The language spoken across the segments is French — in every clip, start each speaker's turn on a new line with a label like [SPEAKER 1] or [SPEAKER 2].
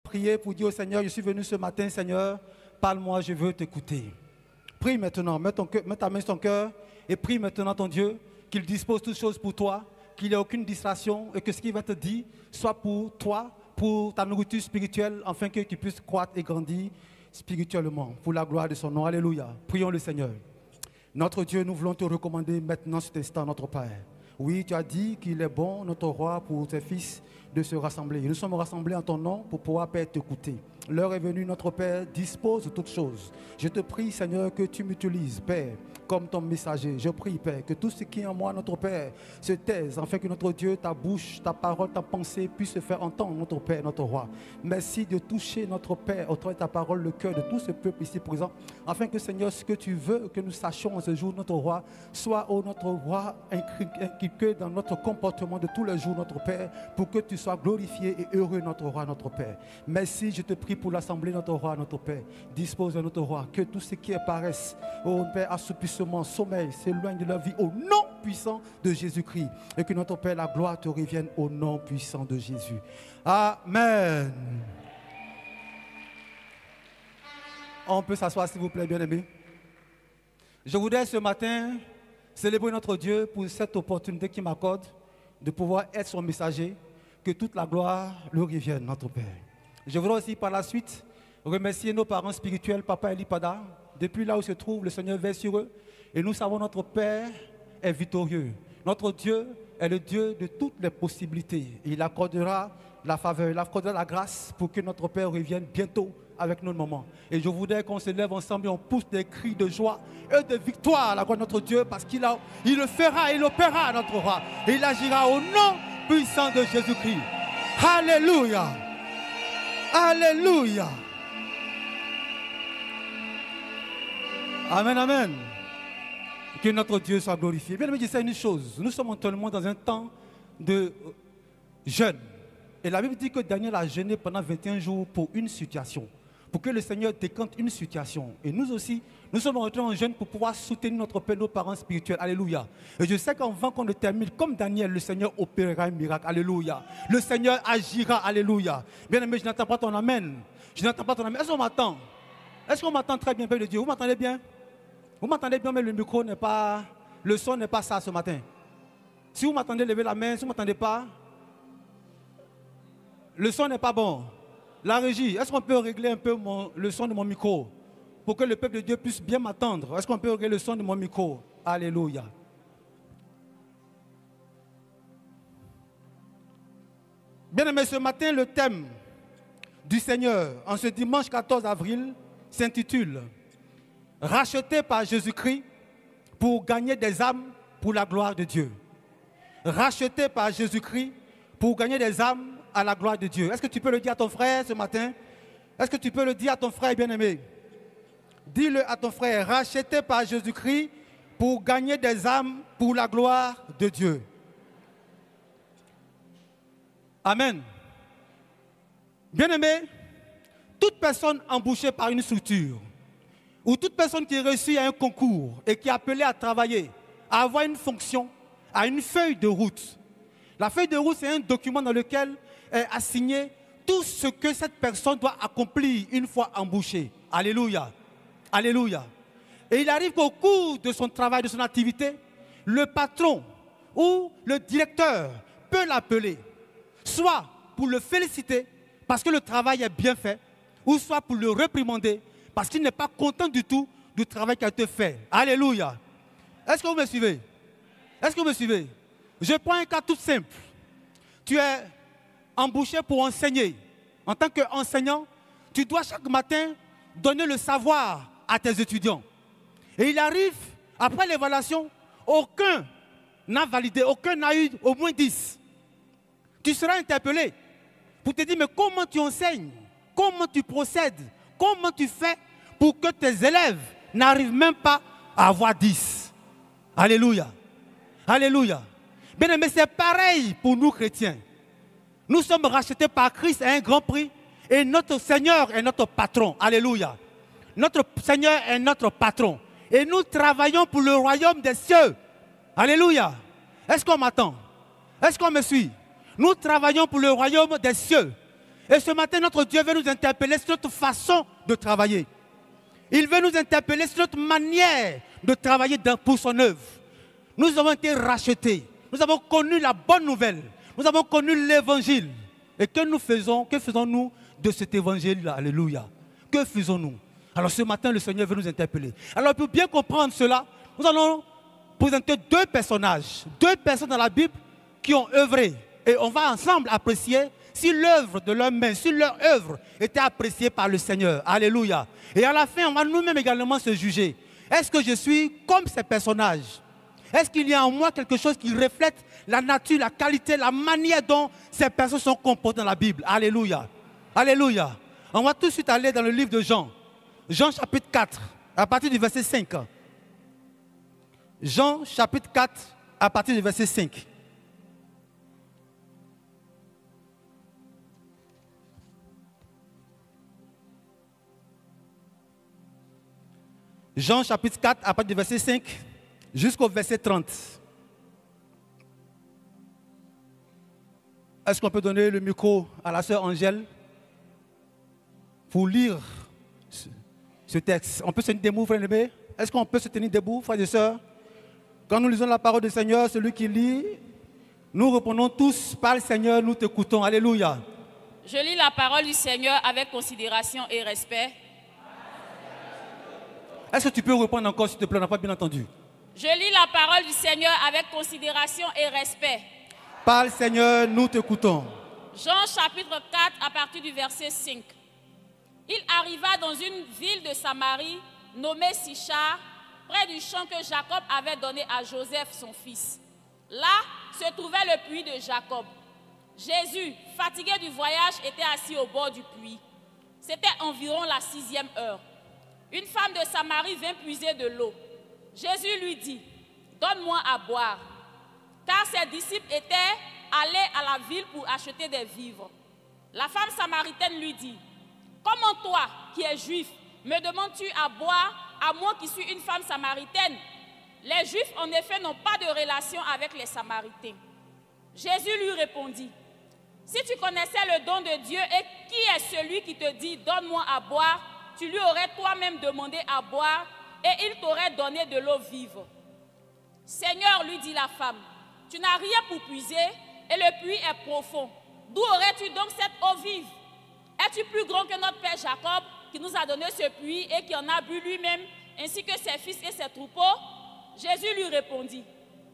[SPEAKER 1] Priez pour dire au Seigneur, je suis venu ce matin, Seigneur, parle-moi, je veux t'écouter. Prie maintenant, mets ta main sur ton cœur et prie maintenant ton Dieu qu'il dispose toutes choses pour toi, qu'il n'y ait aucune distraction et que ce qu'il va te dire soit pour toi, pour ta nourriture spirituelle, afin que tu puisses croître et grandir spirituellement, pour la gloire de son nom. Alléluia. Prions le Seigneur. Notre Dieu, nous voulons te recommander maintenant cet instant, notre Père. Oui, tu as dit qu'il est bon, notre roi, pour tes fils de se rassembler. Nous sommes rassemblés en ton nom pour pouvoir, Père, t'écouter. L'heure est venue, notre Père, dispose de toutes choses. Je te prie, Seigneur, que tu m'utilises, Père, comme ton messager. Je prie, Père, que tout ce qui est en moi, notre Père, se taise, afin que notre Dieu, ta bouche, ta parole, ta pensée puisse se faire entendre, notre Père, notre roi. Merci de toucher, notre Père, au travers de ta parole, le cœur de tout ce peuple ici présent, afin que, Seigneur, ce que tu veux que nous sachions en ce jour, notre roi, soit, oh, notre roi, inculqué dans notre comportement de tous les jours, notre Père, pour que tu sois glorifié et heureux, notre roi, notre Père. Merci, je te prie pour l'assemblée, notre roi, notre Père. Dispose de notre roi, que tout ce qui est paresse, oh Père, assoupissement, sommeil, s'éloigne de leur vie au nom puissant de Jésus-Christ. Et que notre Père, la gloire te revienne au nom puissant de Jésus. Amen. On peut s'asseoir, s'il vous plaît, bien-aimés. Je voudrais ce matin célébrer notre Dieu pour cette opportunité qu'il m'accorde de pouvoir être son messager, que toute la gloire lui revienne, notre Père. Je voudrais aussi par la suite remercier nos parents spirituels, Papa et Lipada. Depuis là où se trouve, le Seigneur veille sur eux. Et nous savons que notre Père est victorieux. Notre Dieu est le Dieu de toutes les possibilités. Il accordera la faveur, il accordera la grâce pour que notre Père revienne bientôt avec nous le moment. Et je voudrais qu'on se lève ensemble et on pousse des cris de joie et de victoire à la gloire de notre Dieu, parce qu'il le fera, il opérera, notre roi. Et il agira au nom puissant de Jésus-Christ. Alléluia. Alléluia. Amen, amen. Que notre Dieu soit glorifié. Bien, je sais une chose. Nous sommes actuellement dans un temps de jeûne. Et la Bible dit que Daniel a jeûné pendant 21 jours pour une situation. Pour que le Seigneur décante une situation. Et nous aussi, nous sommes rentrés en jeûne pour pouvoir soutenir notre Père, nos parents spirituels. Alléluia. Et je sais qu'avant qu'on ne termine, comme Daniel, le Seigneur opérera un miracle. Alléluia. Le Seigneur agira. Alléluia. Bien aimé, je n'entends pas ton amen. Je n'entends pas ton amen. Est-ce qu'on m'entend? Est-ce qu'on m'entend très bien, Père de Dieu? Vous m'entendez bien? Vous m'entendez bien, mais le micro n'est pas... Le son n'est pas ça ce matin. Si vous m'entendez, levez la main. Si vous ne m'entendez pas, le son n'est pas bon. La régie, est-ce qu'on peut régler un peu le son de mon micro pour que le peuple de Dieu puisse bien m'attendre? Est-ce qu'on peut régler le son de mon micro? Alléluia. Bien aimé, ce matin, le thème du Seigneur, en ce dimanche 14 avril, s'intitule « Racheté par Jésus-Christ pour gagner des âmes pour la gloire de Dieu ». Racheté par Jésus-Christ pour gagner des âmes à la gloire de Dieu. Est-ce que tu peux le dire à ton frère ce matin? Est-ce que tu peux le dire à ton frère bien-aimé? Dis-le à ton frère, racheté par Jésus-Christ pour gagner des âmes pour la gloire de Dieu. Amen. Bien-aimé, toute personne embauchée par une structure ou toute personne qui réussit à un concours et qui est appelée à travailler, à avoir une fonction, à une feuille de route. La feuille de route, c'est un document dans lequel est assigné tout ce que cette personne doit accomplir une fois embauchée. Alléluia. Alléluia. Et il arrive qu'au cours de son travail, de son activité, le patron ou le directeur peut l'appeler, soit pour le féliciter parce que le travail est bien fait, ou soit pour le réprimander parce qu'il n'est pas content du tout du travail qui a été fait. Alléluia. Est-ce que vous me suivez? Est-ce que vous me suivez? Je prends un cas tout simple. Tu es embauché pour enseigner. En tant qu'enseignant, tu dois chaque matin donner le savoir à tes étudiants. Et il arrive, après l'évaluation, aucun n'a validé, aucun n'a eu au moins 10. Tu seras interpellé pour te dire, mais comment tu enseignes? Comment tu procèdes? Comment tu fais pour que tes élèves n'arrivent même pas à avoir 10? Alléluia. Alléluia. Bien aimé, c'est pareil pour nous chrétiens. Nous sommes rachetés par Christ à un grand prix et notre Seigneur est notre patron. Alléluia. Notre Seigneur est notre patron. Et nous travaillons pour le royaume des cieux. Alléluia. Est-ce qu'on m'attend? Est-ce qu'on me suit? Nous travaillons pour le royaume des cieux. Et ce matin, notre Dieu veut nous interpeller sur notre façon de travailler. Il veut nous interpeller sur notre manière de travailler pour son œuvre. Nous avons été rachetés. Nous avons connu la bonne nouvelle. Nous avons connu l'évangile. Et que faisons-nous de cet évangile-là? Alléluia. Que faisons-nous? Alors ce matin, le Seigneur veut nous interpeller. Alors pour bien comprendre cela, nous allons présenter deux personnages, deux personnes dans la Bible qui ont œuvré. Et on va ensemble apprécier si l'œuvre de leurs mains, si leur œuvre était appréciée par le Seigneur. Alléluia. Et à la fin, on va nous-mêmes également se juger. Est-ce que je suis comme ces personnages? Est-ce qu'il y a en moi quelque chose qui reflète la nature, la qualité, la manière dont ces personnes sont comportées dans la Bible? Alléluia. Alléluia. On va tout de suite aller dans le livre de Jean. Jean chapitre 4, à partir du verset 5. Jean chapitre 4, à partir du verset 5. Jean chapitre 4, à partir du verset 5 jusqu'au verset 30. Est-ce qu'on peut donner le micro à la sœur Angèle pour lire ce texte? On peut se tenir debout, frère aimé? Est-ce qu'on peut se tenir debout, frères et sœurs? Quand nous lisons la parole du Seigneur, celui qui lit, nous répondons tous, parle Seigneur, nous t'écoutons. Alléluia.
[SPEAKER 2] Je lis la parole du Seigneur avec considération et respect.
[SPEAKER 1] Est-ce que tu peux répondre encore, s'il te plaît? On n'a pas bien entendu.
[SPEAKER 2] Je lis la parole du Seigneur avec considération et respect.
[SPEAKER 1] Parle Seigneur, nous t'écoutons.
[SPEAKER 2] Jean chapitre 4 à partir du verset 5. Il arriva dans une ville de Samarie nommée Sichar, près du champ que Jacob avait donné à Joseph son fils. Là se trouvait le puits de Jacob. Jésus, fatigué du voyage, était assis au bord du puits. C'était environ la 6e heure. Une femme de Samarie vint puiser de l'eau. Jésus lui dit, « Donne-moi à boire. » Car ses disciples étaient allés à la ville pour acheter des vivres. La femme samaritaine lui dit, « Comment toi, qui es juif, me demandes-tu à boire, à moi qui suis une femme samaritaine? » Les Juifs, en effet, n'ont pas de relation avec les Samaritains. Jésus lui répondit, « Si tu connaissais le don de Dieu et qui est celui qui te dit, donne-moi à boire, tu lui aurais toi-même demandé à boire et il t'aurait donné de l'eau vive. » Seigneur, lui dit la femme, tu n'as rien pour puiser et le puits est profond. D'où aurais-tu donc cette eau vive? Es-tu plus grand que notre père Jacob qui nous a donné ce puits et qui en a bu lui-même, ainsi que ses fils et ses troupeaux? Jésus lui répondit,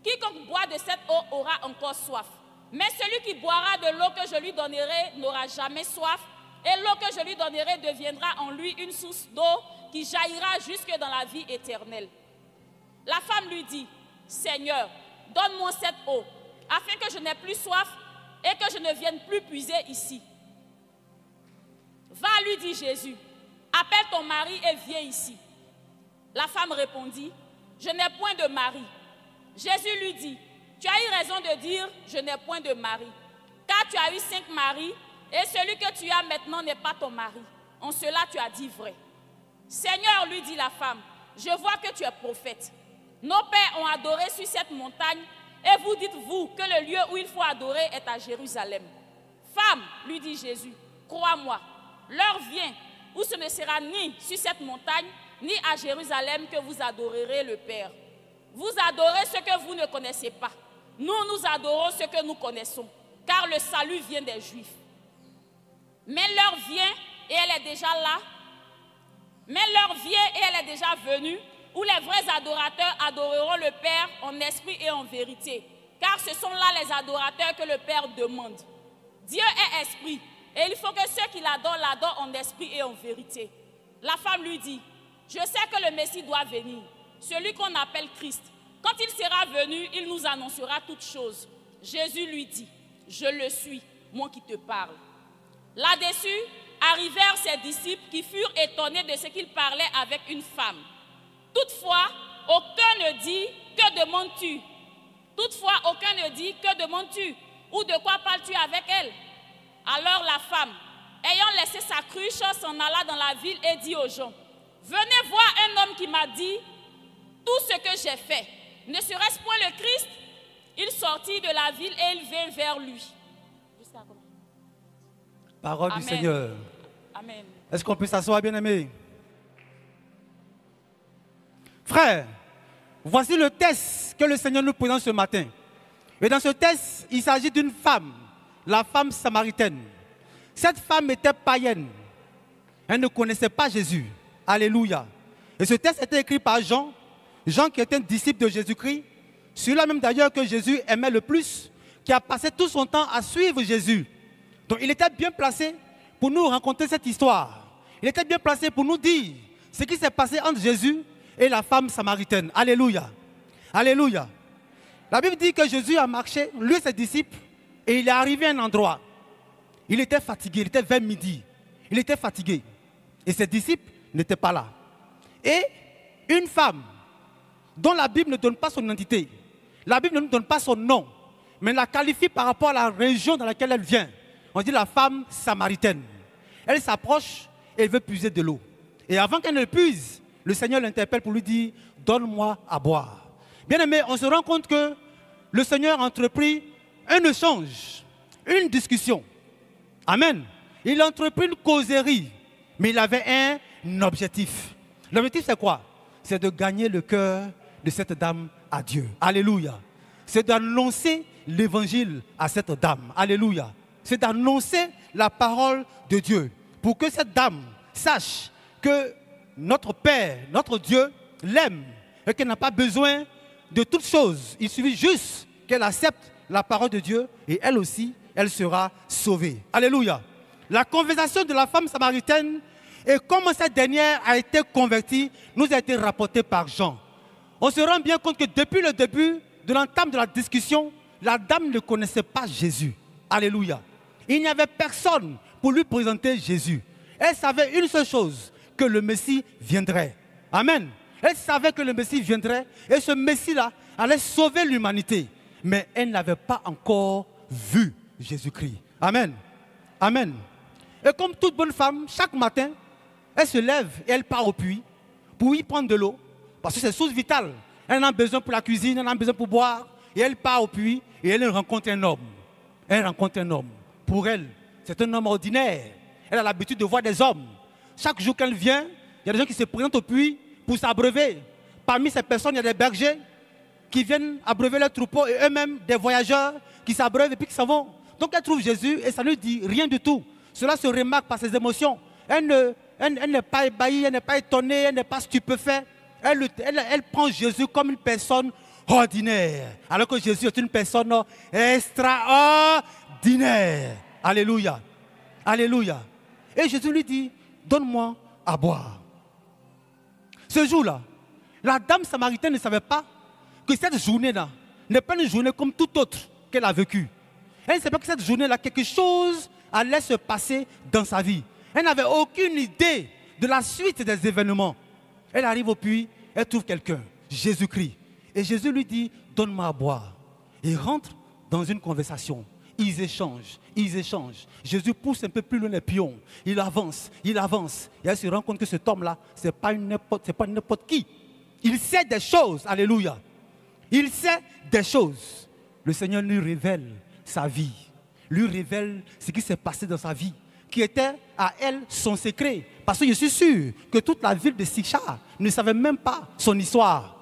[SPEAKER 2] quiconque boit de cette eau aura encore soif. Mais celui qui boira de l'eau que je lui donnerai n'aura jamais soif, et l'eau que je lui donnerai deviendra en lui une source d'eau qui jaillira jusque dans la vie éternelle. La femme lui dit, Seigneur, donne-moi cette eau, afin que je n'ai plus soif et que je ne vienne plus puiser ici. Va, lui dit Jésus, appelle ton mari et viens ici. La femme répondit, je n'ai point de mari. Jésus lui dit, tu as eu raison de dire, je n'ai point de mari, car tu as eu 5 maris, et celui que tu as maintenant n'est pas ton mari. En cela, tu as dit vrai. Seigneur, lui dit la femme, je vois que tu es prophète. Nos pères ont adoré sur cette montagne, et vous dites-vous que le lieu où il faut adorer est à Jérusalem. Femme, lui dit Jésus, crois-moi, l'heure vient où ce ne sera ni sur cette montagne, ni à Jérusalem que vous adorerez le Père. Vous adorez ce que vous ne connaissez pas. Nous, nous adorons ce que nous connaissons, car le salut vient des Juifs. Mais l'heure vient, et elle est déjà là. Mais l'heure vient, et elle est déjà venue, où les vrais adorateurs adoreront le Père en esprit et en vérité. Car ce sont là les adorateurs que le Père demande. Dieu est esprit, et il faut que ceux qui l'adorent, l'adorent en esprit et en vérité. La femme lui dit, je sais que le Messie doit venir, celui qu'on appelle Christ. Quand il sera venu, il nous annoncera toutes choses. Jésus lui dit, je le suis, moi qui te parle. Là-dessus, arrivèrent ses disciples qui furent étonnés de ce qu'il parlait avec une femme. Toutefois, aucun ne dit, que demandes-tu? Toutefois, aucun ne dit, que demandes-tu? Ou de quoi parles-tu avec elle? Alors la femme, ayant laissé sa cruche, s'en alla dans la ville et dit aux gens, venez voir un homme qui m'a dit tout ce que j'ai fait. Ne serait-ce point le Christ? Il sortit de la ville et il vint vers lui.
[SPEAKER 1] Parole
[SPEAKER 2] Amen.
[SPEAKER 1] du Seigneur.
[SPEAKER 2] Amen.
[SPEAKER 1] Est-ce qu'on peut s'asseoir, bien-aimés? Frères, voici le test que le Seigneur nous présente ce matin. Et dans ce test, il s'agit d'une femme, la femme samaritaine. Cette femme était païenne. Elle ne connaissait pas Jésus. Alléluia. Et ce texte était écrit par Jean. Jean qui était un disciple de Jésus-Christ. Celui-là même d'ailleurs que Jésus aimait le plus, qui a passé tout son temps à suivre Jésus. Donc il était bien placé pour nous raconter cette histoire. Il était bien placé pour nous dire ce qui s'est passé entre Jésus et la femme samaritaine. Alléluia. Alléluia. La Bible dit que Jésus a marché, lui et ses disciples, et il est arrivé à un endroit. Il était fatigué, il était vers midi. Il était fatigué. Et ses disciples n'étaient pas là. Et une femme dont la Bible ne donne pas son identité, la Bible ne nous donne pas son nom, mais la qualifie par rapport à la région dans laquelle elle vient. On dit la femme samaritaine. Elle s'approche et elle veut puiser de l'eau. Et avant qu'elle ne puise, le Seigneur l'interpelle pour lui dire « Donne-moi à boire ». Bien aimé, on se rend compte que le Seigneur a entrepris un échange, une discussion. Amen. Il a entrepris une causerie, mais il avait un objectif. L'objectif c'est quoi? C'est de gagner le cœur de cette dame à Dieu. Alléluia. C'est d'annoncer l'évangile à cette dame. Alléluia. C'est d'annoncer la parole de Dieu pour que cette dame sache que notre Père, notre Dieu, l'aime et qu'elle n'a pas besoin de toutes choses. Il suffit juste qu'elle accepte la parole de Dieu et elle aussi, elle sera sauvée. Alléluia. La conversation de la femme samaritaine et comment cette dernière a été convertie nous a été rapportée par Jean. On se rend bien compte que depuis le début de l'entame de la discussion, la dame ne connaissait pas Jésus. Alléluia. Il n'y avait personne pour lui présenter Jésus. Elle savait une seule chose, que le Messie viendrait. Amen. Elle savait que le Messie viendrait et ce Messie-là allait sauver l'humanité. Mais elle n'avait pas encore vu Jésus-Christ. Amen. Amen. Et comme toute bonne femme, chaque matin, elle se lève et elle part au puits pour y prendre de l'eau. Parce que c'est source vitale. Elle en a besoin pour la cuisine, elle en a besoin pour boire. Et elle part au puits et elle rencontre un homme. Elle rencontre un homme. Pour elle, c'est un homme ordinaire. Elle a l'habitude de voir des hommes. Chaque jour qu'elle vient, il y a des gens qui se présentent au puits pour s'abreuver. Parmi ces personnes, il y a des bergers qui viennent abreuver leurs troupeaux et eux-mêmes des voyageurs qui s'abreuvent et puis qui s'en vont. Donc elle trouve Jésus et ça ne lui dit rien du tout. Cela se remarque par ses émotions. Elle n'est pas ébahie, elle n'est pas étonnée, elle n'est pas stupéfaite. Elle prend Jésus comme une personne ordinaire. Alors que Jésus est une personne extraordinaire. Alléluia. Alléluia. Et Jésus lui dit, donne-moi à boire. Ce jour-là, la dame samaritaine ne savait pas que cette journée-là n'est pas une journée comme toute autre qu'elle a vécue. Elle ne savait pas que cette journée-là, quelque chose allait se passer dans sa vie. Elle n'avait aucune idée de la suite des événements. Elle arrive au puits, elle trouve quelqu'un, Jésus-Christ. Et Jésus lui dit, donne-moi à boire. Il rentre dans une conversation. Ils échangent, ils échangent. Jésus pousse un peu plus loin les pions. Il avance, il avance. Et elle se rend compte que cet homme-là, ce n'est pas n'importe qui. Il sait des choses, alléluia. Il sait des choses. Le Seigneur lui révèle sa vie. Lui révèle ce qui s'est passé dans sa vie, qui était à elle son secret. Parce que je suis sûr que toute la ville de Sichar ne savait même pas son histoire.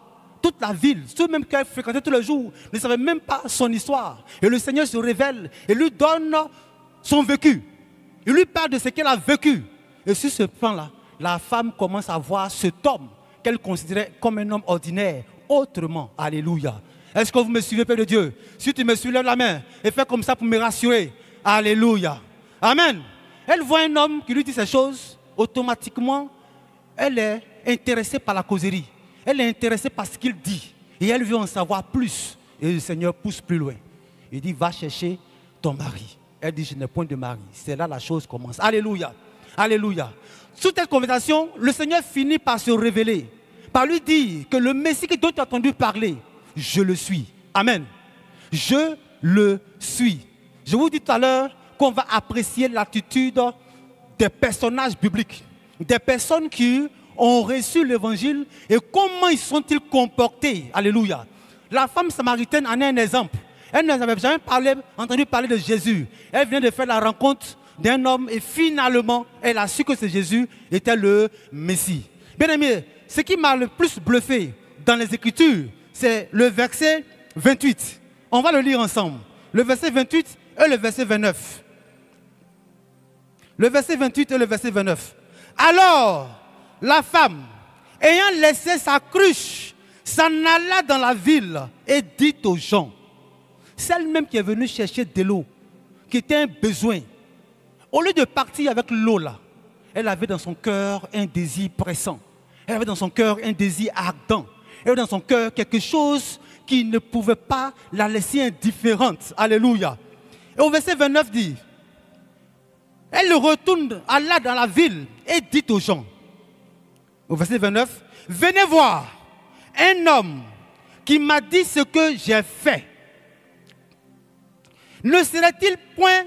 [SPEAKER 1] Toute la ville, ceux même qu'elle fréquentait tous les jours, ne savaient même pas son histoire. Et le Seigneur se révèle et lui donne son vécu. Il lui parle de ce qu'elle a vécu. Et sur ce plan-là, la femme commence à voir cet homme qu'elle considérait comme un homme ordinaire, autrement. Alléluia. Est-ce que vous me suivez, Père de Dieu? Si tu me suis, lève la main et fais comme ça pour me rassurer. Alléluia. Amen. Elle voit un homme qui lui dit ces choses, automatiquement, elle est intéressée par la causerie. Elle est intéressée par ce qu'il dit. Et elle veut en savoir plus. Et le Seigneur pousse plus loin. Il dit, va chercher ton mari. Elle dit, je n'ai point de mari. C'est là la chose commence. Alléluia. Alléluia. Sous cette conversation, le Seigneur finit par se révéler. Par lui dire que le Messie dont tu as entendu parler, je le suis. Amen. Je le suis. Je vous dis tout à l'heure qu'on va apprécier l'attitude des personnages bibliques. Des personnes qui ont reçu l'évangile et comment ils sont-ils comportés. Alléluia. La femme samaritaine en est un exemple. Elle n'avait jamais entendu parler de Jésus. Elle vient de faire la rencontre d'un homme et finalement, elle a su que c'est Jésus était le Messie. Bien aimé, ce qui m'a le plus bluffé dans les Écritures, c'est le verset 28. On va le lire ensemble. Le verset 28 et le verset 29. Le verset 28 et le verset 29. Alors, la femme, ayant laissé sa cruche, s'en alla dans la ville et dit aux gens, celle-même qui est venue chercher de l'eau, qui était un besoin, au lieu de partir avec l'eau là, elle avait dans son cœur un désir pressant. Elle avait dans son cœur un désir ardent. Elle avait dans son cœur quelque chose qui ne pouvait pas la laisser indifférente. Alléluia. Et au verset 29 dit, elle retourne, alla dans la ville et dit aux gens, au verset 29, venez voir un homme qui m'a dit ce que j'ai fait. Ne serait-il point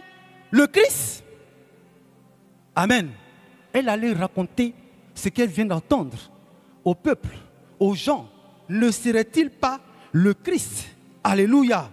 [SPEAKER 1] le Christ? Amen. Elle allait raconter ce qu'elle vient d'entendre au peuple, aux gens. Ne serait-il pas le Christ? Alléluia.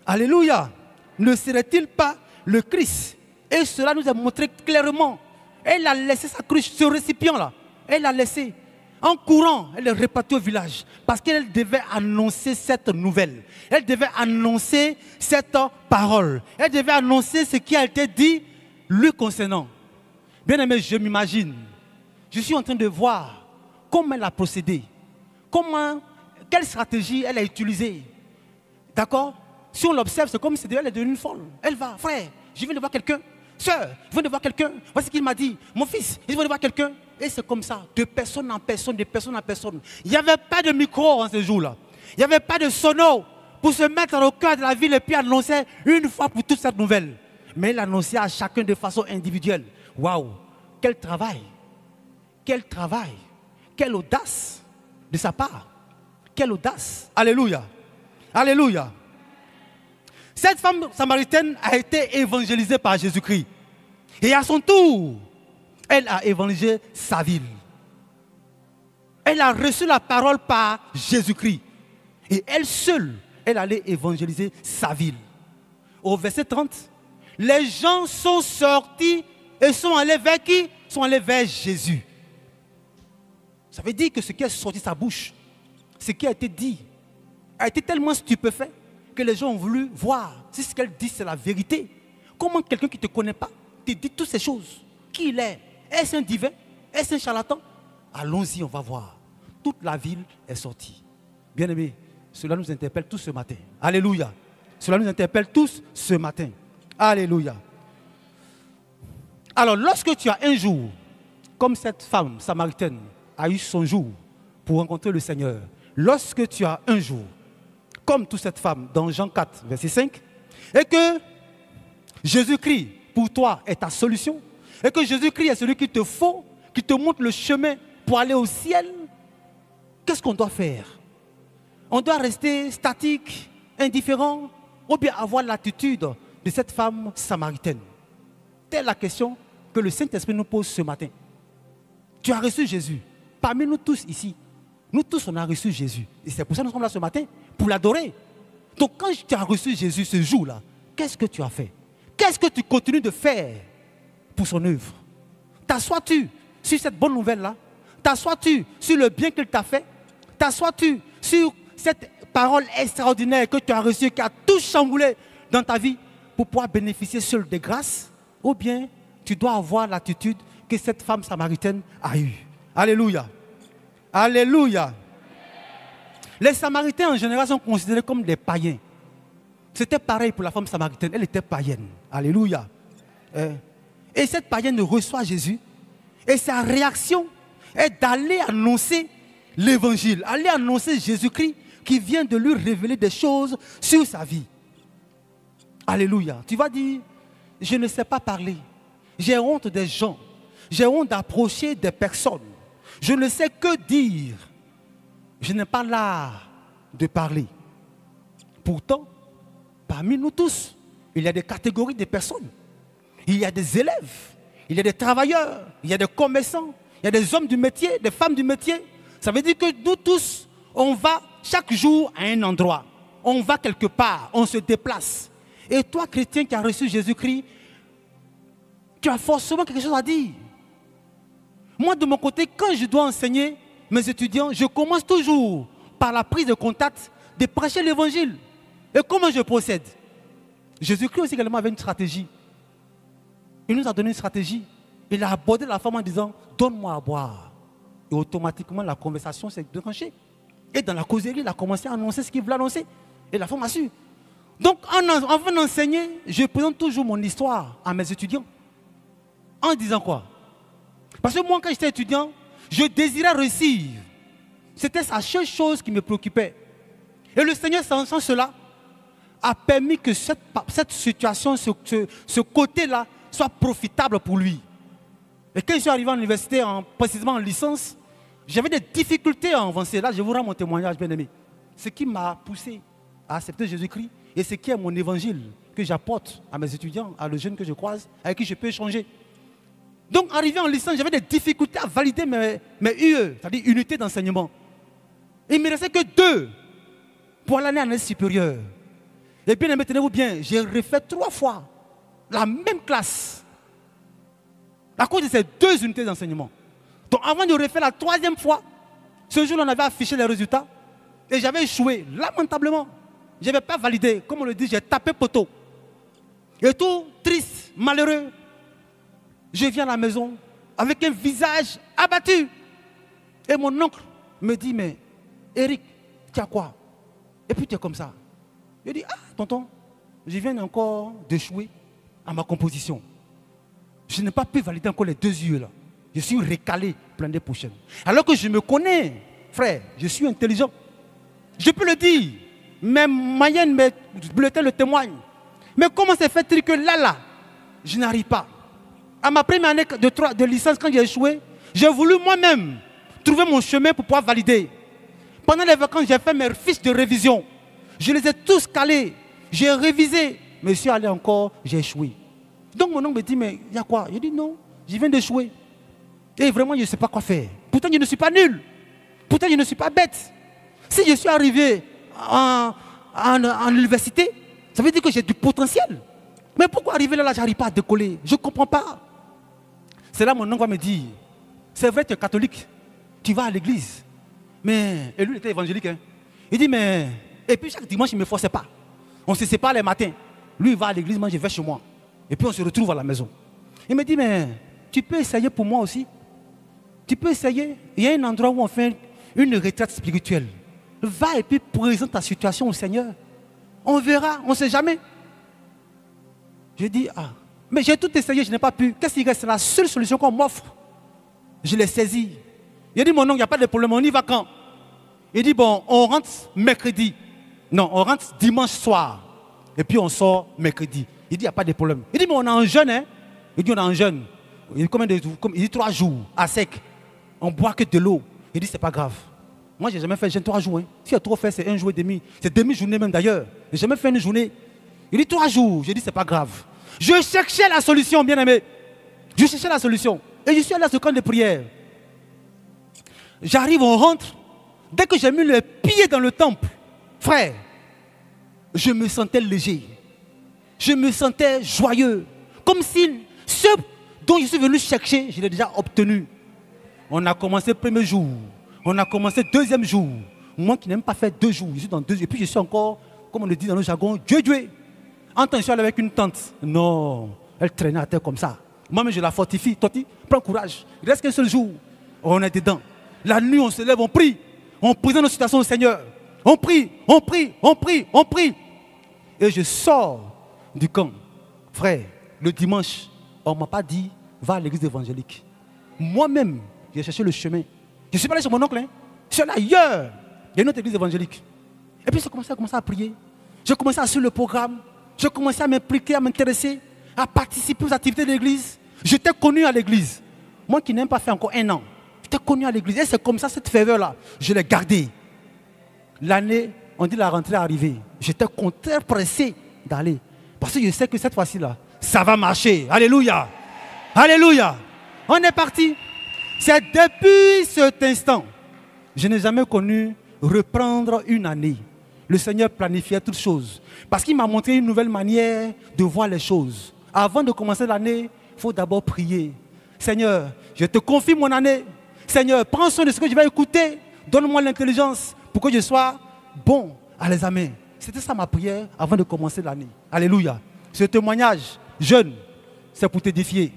[SPEAKER 1] Alléluia. Ne serait-il pas le Christ? Et cela nous a montré clairement. Elle a laissé sa cruche, ce récipient-là. Elle l'a laissé. En courant, elle est repartie au village parce qu'elle devait annoncer cette nouvelle. Elle devait annoncer cette parole. Elle devait annoncer ce qui a été dit lui concernant. Bien aimé, je m'imagine. Je suis en train de voir comment elle a procédé. Quelle stratégie elle a utilisée. D'accord? Si on l'observe, c'est comme si elle est devenue folle. Elle va, frère, je viens de voir quelqu'un. Sœur, je viens de voir quelqu'un. Voici ce qu'il m'a dit. Mon fils, je viens de voir quelqu'un. Et c'est comme ça, de personne en personne, de personne en personne. Il n'y avait pas de micro en ce jour-là. Il n'y avait pas de sono pour se mettre au cœur de la ville et puis annoncer une fois pour toute cette nouvelle. Mais elle annonçait à chacun de façon individuelle. Waouh, quel travail, quel travail, quelle audace de sa part. Quelle audace. Alléluia. Alléluia. Cette femme samaritaine a été évangélisée par Jésus-Christ. Et à son tour, elle a évangélisé sa ville. Elle a reçu la parole par Jésus-Christ. Et elle seule, elle allait évangéliser sa ville. Au verset 30, les gens sont sortis et sont allés vers qui? Sont allés vers Jésus. Ça veut dire que ce qui est sorti de sa bouche, ce qui a été dit, a été tellement stupéfait que les gens ont voulu voir si ce qu'elle dit c'est la vérité. Comment quelqu'un qui ne te connaît pas te dit toutes ces choses? Qui il est? Est-ce un divin? Est-ce un charlatan? Allons-y, on va voir. Toute la ville est sortie. Bien-aimés, cela nous interpelle tous ce matin. Alléluia. Cela nous interpelle tous ce matin. Alléluia. Alors, lorsque tu as un jour, comme cette femme samaritaine a eu son jour pour rencontrer le Seigneur, lorsque tu as un jour, comme toute cette femme dans Jean 4, verset 5, et que Jésus-Christ, pour toi, est ta solution, et que Jésus-Christ est celui qu'il te faut, qui te montre le chemin pour aller au ciel, qu'est-ce qu'on doit faire? On doit rester statique, indifférent, ou bien avoir l'attitude de cette femme samaritaine? Telle est la question que le Saint-Esprit nous pose ce matin. Tu as reçu Jésus. Parmi nous tous ici, nous tous on a reçu Jésus. Et c'est pour ça que nous sommes là ce matin, pour l'adorer. Donc quand tu as reçu Jésus ce jour-là, qu'est-ce que tu as fait? Qu'est-ce que tu continues de faire pour son œuvre? T'assois-tu sur cette bonne nouvelle-là? T'assois-tu sur le bien qu'il t'a fait? T'assois-tu sur cette parole extraordinaire que tu as reçue, qui a tout chamboulé dans ta vie pour pouvoir bénéficier seul des grâces? Ou bien tu dois avoir l'attitude que cette femme samaritaine a eue? Alléluia. Alléluia. Les Samaritains en général sont considérés comme des païens. C'était pareil pour la femme samaritaine, elle était païenne. Alléluia. Et cette païenne reçoit Jésus. Et sa réaction est d'aller annoncer l'évangile, aller annoncer Jésus-Christ qui vient de lui révéler des choses sur sa vie. Alléluia. Tu vas dire, je ne sais pas parler. J'ai honte des gens. J'ai honte d'approcher des personnes. Je ne sais que dire. Je n'ai pas l'art de parler. Pourtant, parmi nous tous, il y a des catégories de personnes. Il y a des élèves, il y a des travailleurs, il y a des commerçants, il y a des hommes du métier, des femmes du métier. Ça veut dire que nous tous, on va chaque jour à un endroit. On va quelque part, on se déplace. Et toi, chrétien qui as reçu Jésus-Christ, Tu as forcément quelque chose à dire. Moi, de mon côté, quand je dois enseigner mes étudiants, je commence toujours par la prise de contact de prêcher l'évangile. Et comment je procède? Jésus-Christ aussi également avait une stratégie. Il nous a donné une stratégie. Il a abordé la femme en disant, donne-moi à boire. Et automatiquement, la conversation s'est déclenchée. Et dans la causerie, il a commencé à annoncer ce qu'il voulait annoncer. Et la femme a su. Donc, avant d'enseigner, je présente toujours mon histoire à mes étudiants. En disant quoi? Parce que moi, quand j'étais étudiant, je désirais réussir. C'était la seule chose qui me préoccupait. Et le Seigneur, sans cela, a permis que cette situation, ce côté-là, soit profitable pour lui. Et quand je suis arrivé à l'université, précisément en licence, j'avais des difficultés à avancer. Là, je vous rends mon témoignage, bien aimé. Ce qui m'a poussé à accepter Jésus-Christ et ce qui est mon évangile que j'apporte à mes étudiants, à les jeunes que je croise, avec qui je peux échanger. Donc, arrivé en licence, j'avais des difficultés à valider mes UE, c'est-à-dire unités d'enseignement. Il ne me restait que 2 pour l'année en supérieure. Et bien, tenez-vous bien, j'ai refait 3 fois la même classe à cause de ces 2 unités d'enseignement. Donc, avant de refaire la 3e fois, ce jour-là, on avait affiché les résultats et j'avais échoué lamentablement. Je n'avais pas validé. Comme on le dit, j'ai tapé poteau. Et tout triste, malheureux. Je viens à la maison avec un visage abattu. Et mon oncle me dit, mais Eric, tu as quoi? Et puis tu es comme ça. Je dis, ah, tonton, je viens encore d'échouer à ma composition. Je n'ai pas pu valider encore les 2 yeux là. Je suis recalé pour l'année prochaine. Alors que je me connais, frère, je suis intelligent. Je peux le dire. Mes moyennes, mes bulletins le témoignent. Mais comment se fait-il que là, je n'arrive pas? À ma première année de licence, quand j'ai échoué, j'ai voulu moi-même trouver mon chemin pour pouvoir valider. Pendant les vacances, j'ai fait mes fiches de révision. Je les ai tous calés. J'ai révisé. Mais je suis allé encore, j'ai échoué. Donc mon oncle me dit, mais il y a quoi? Je dis non, je viens d'échouer. Et vraiment, je ne sais pas quoi faire. Pourtant, je ne suis pas nul. Pourtant, je ne suis pas bête. Si je suis arrivé en université, ça veut dire que j'ai du potentiel. Mais pourquoi arriver là, je n'arrive pas à décoller? Je ne comprends pas. C'est là mon oncle va me dire, c'est vrai, tu es catholique, tu vas à l'église. Mais, et lui, il était évangélique. Hein. Il dit, mais, et puis chaque dimanche, il ne me forçait pas. On se sépare les matins. Lui, il va à l'église, moi, je vais chez moi. Et puis, on se retrouve à la maison. Il me dit, mais, tu peux essayer pour moi aussi. Tu peux essayer. Il y a un endroit où on fait une retraite spirituelle. Va et puis présente ta situation au Seigneur. On verra, on ne sait jamais. Je dis, ah, mais j'ai tout essayé, je n'ai pas pu. Qu'est-ce qu'il reste? C'est la seule solution qu'on m'offre. Je l'ai saisi. Il dit, mon oncle, il n'y a pas de problème, on y va quand? Il dit, bon, on rentre mercredi. Non, on rentre dimanche soir. Et puis on sort mercredi. Il dit, il n'y a pas de problème. Il dit, mais on a un jeûne, hein? Il dit, on a un jeûne. Il dit, combien de jours? Il dit, 3 jours, à sec. On boit que de l'eau. Il dit, c'est pas grave. Moi, je n'ai jamais fait jeûne 3 jours. Hein. Si il y a trop fait, c'est 1 jour et demi. C'est demi-journée même d'ailleurs. Je n'ai jamais fait une journée. Il dit 3 jours. Je dis, c'est pas grave. Je cherchais la solution, bien aimé. Je cherchais la solution. Et je suis allé à ce camp de prière. J'arrive, on rentre. Dès que j'ai mis les pieds dans le temple, frère, je me sentais léger. Je me sentais joyeux. Comme si ce dont je suis venu chercher, je l'ai déjà obtenu. On a commencé le premier jour. On a commencé le 2e jour. Moi qui n'aime pas faire 2 jours, je suis dans 2 jours. Et puis je suis encore, comme on le dit dans le jargon, Dieu. Entends, je suis allé avec une tante. Non, elle traînait à terre comme ça. Moi-même, je la fortifie. Toti, prends courage. Il reste qu'un seul jour. On est dedans. La nuit, on se lève, on prie. On présente nos situations au Seigneur. On prie, on prie, on prie, on prie. Et je sors du camp. Frère, le dimanche, on ne m'a pas dit, va à l'église évangélique. Moi-même, j'ai cherché le chemin. Je ne suis pas allé chez mon oncle. Hein. Je suis allé ailleurs. Il y a une autre église évangélique. Et puis, j'ai commencé à prier. J'ai commencé à suivre le programme. J'ai commencé à m'impliquer, à m'intéresser, à participer aux activités de l'église. J'étais connu à l'église. Moi qui n'ai même pas fait encore 1 an. J'étais connu à l'église. Et c'est comme ça, cette ferveur-là, je l'ai gardée. L'année, on dit la rentrée est arrivée. J'étais contraire, pressé d'aller. Parce que je sais que cette fois-ci-là, ça va marcher. Alléluia. Alléluia. On est parti. C'est depuis cet instant, je n'ai jamais connu reprendre une année. Le Seigneur planifiait toutes choses. Parce qu'il m'a montré une nouvelle manière de voir les choses. Avant de commencer l'année, faut d'abord prier. Seigneur, je te confie mon année. Seigneur, prends soin de ce que je vais écouter. Donne-moi l'intelligence pour que je sois bon à l'examen. C'était ça ma prière avant de commencer l'année. Alléluia. Ce témoignage, jeune, c'est pour t'édifier.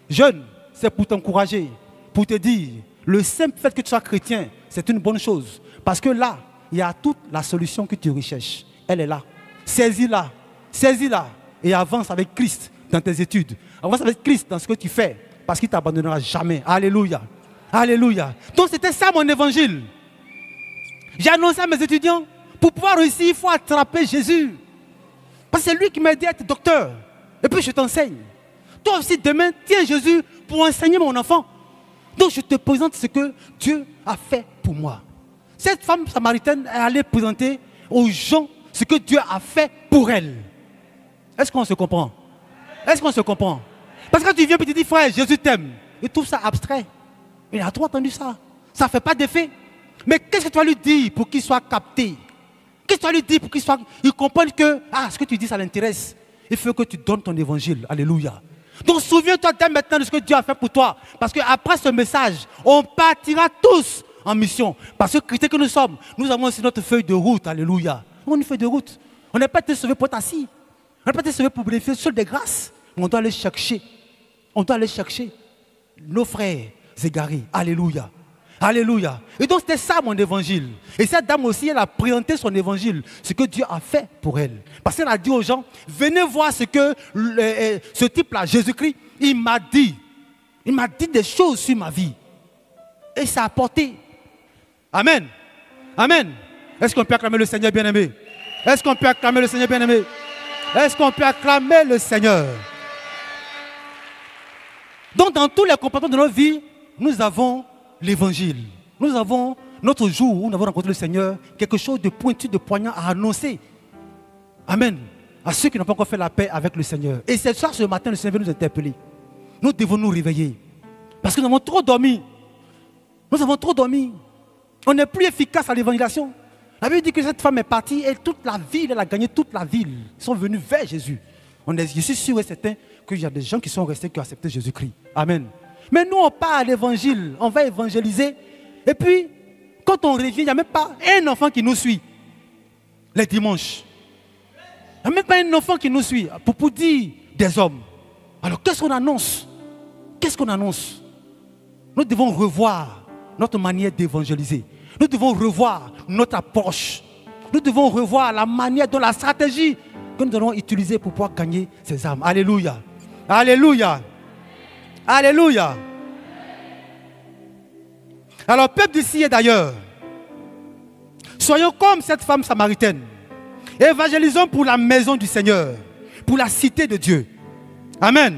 [SPEAKER 1] Jeune, c'est pour t'encourager, pour te dire, le simple fait que tu sois chrétien, c'est une bonne chose. Parce que là, il y a toute la solution que tu recherches. Elle est là. Saisis-la. Saisis-la. Et avance avec Christ dans tes études. Avance avec Christ dans ce que tu fais. Parce qu'il ne t'abandonnera jamais. Alléluia. Alléluia. Donc c'était ça mon évangile. J'ai annoncé à mes étudiants, pour pouvoir réussir, il faut attraper Jésus. Parce que c'est lui qui m'a dit d'être docteur. Et puis je t'enseigne. Toi aussi demain, tiens Jésus pour enseigner mon enfant. Donc je te présente ce que Dieu a fait pour moi. Cette femme samaritaine est allée présenter aux gens ce que Dieu a fait pour elle. Est-ce qu'on se comprend? Est-ce qu'on se comprend? Parce que quand tu viens et tu dis, frère, Jésus t'aime, il trouve ça abstrait. Il a trop entendu ça. Ça ne fait pas d'effet. Mais qu'est-ce que tu vas lui dire pour qu'il soit capté? Qu'est-ce que tu vas lui dire pour qu'il comprenne que ce que tu dis, ça l'intéresse? Il faut que tu donnes ton évangile. Alléluia. Donc souviens-toi dès maintenant de ce que Dieu a fait pour toi. Parce qu'après ce message, on partira tous en mission. Parce que chrétiens que nous sommes, nous avons aussi notre feuille de route. Alléluia. On a une feuille de route. On n'a pas été sauvés pour être assis. On n'a pas été sauvés pour bénéficier seul des grâces. Mais on doit aller chercher. On doit aller chercher nos frères égarés. Alléluia. Alléluia. Et donc c'était ça mon évangile. Et cette dame aussi, elle a présenté son évangile, ce que Dieu a fait pour elle. Parce qu'elle a dit aux gens, venez voir ce que ce type-là, Jésus-Christ, il m'a dit. Il m'a dit des choses sur ma vie. Et ça a porté. Amen. Amen. Est-ce qu'on peut acclamer le Seigneur bien-aimé? Est-ce qu'on peut acclamer le Seigneur bien-aimé? Est-ce qu'on peut acclamer le Seigneur? Donc dans tous les comportements de notre vie, nous avons l'évangile. Nous avons notre jour où nous avons rencontré le Seigneur, quelque chose de pointu, de poignant à annoncer. Amen. À ceux qui n'ont pas encore fait la paix avec le Seigneur. Et c'est ça, ce matin, le Seigneur veut nous interpeller. Nous devons nous réveiller. Parce que nous avons trop dormi. Nous avons trop dormi. On n'est plus efficace à l'évangélisation. La Bible dit que cette femme est partie et toute la ville, elle a gagné toute la ville. Ils sont venus vers Jésus. Je suis sûr et certain qu'il y a des gens qui sont restés, qui ont accepté Jésus-Christ. Amen. Mais nous, on part à l'évangile, on va évangéliser. Et puis, quand on revient, il n'y a même pas un enfant qui nous suit. Les dimanches. Il n'y a même pas un enfant qui nous suit pour dire des hommes. Alors, qu'est-ce qu'on annonce? Qu'est-ce qu'on annonce? Nous devons revoir notre manière d'évangéliser. Nous devons revoir notre approche. Nous devons revoir la manière dont la stratégie que nous allons utiliser pour pouvoir gagner ces âmes. Alléluia. Alléluia. Alléluia. Alors, peuple d'ici et d'ailleurs, soyons comme cette femme samaritaine. Évangélisons pour la maison du Seigneur, pour la cité de Dieu. Amen.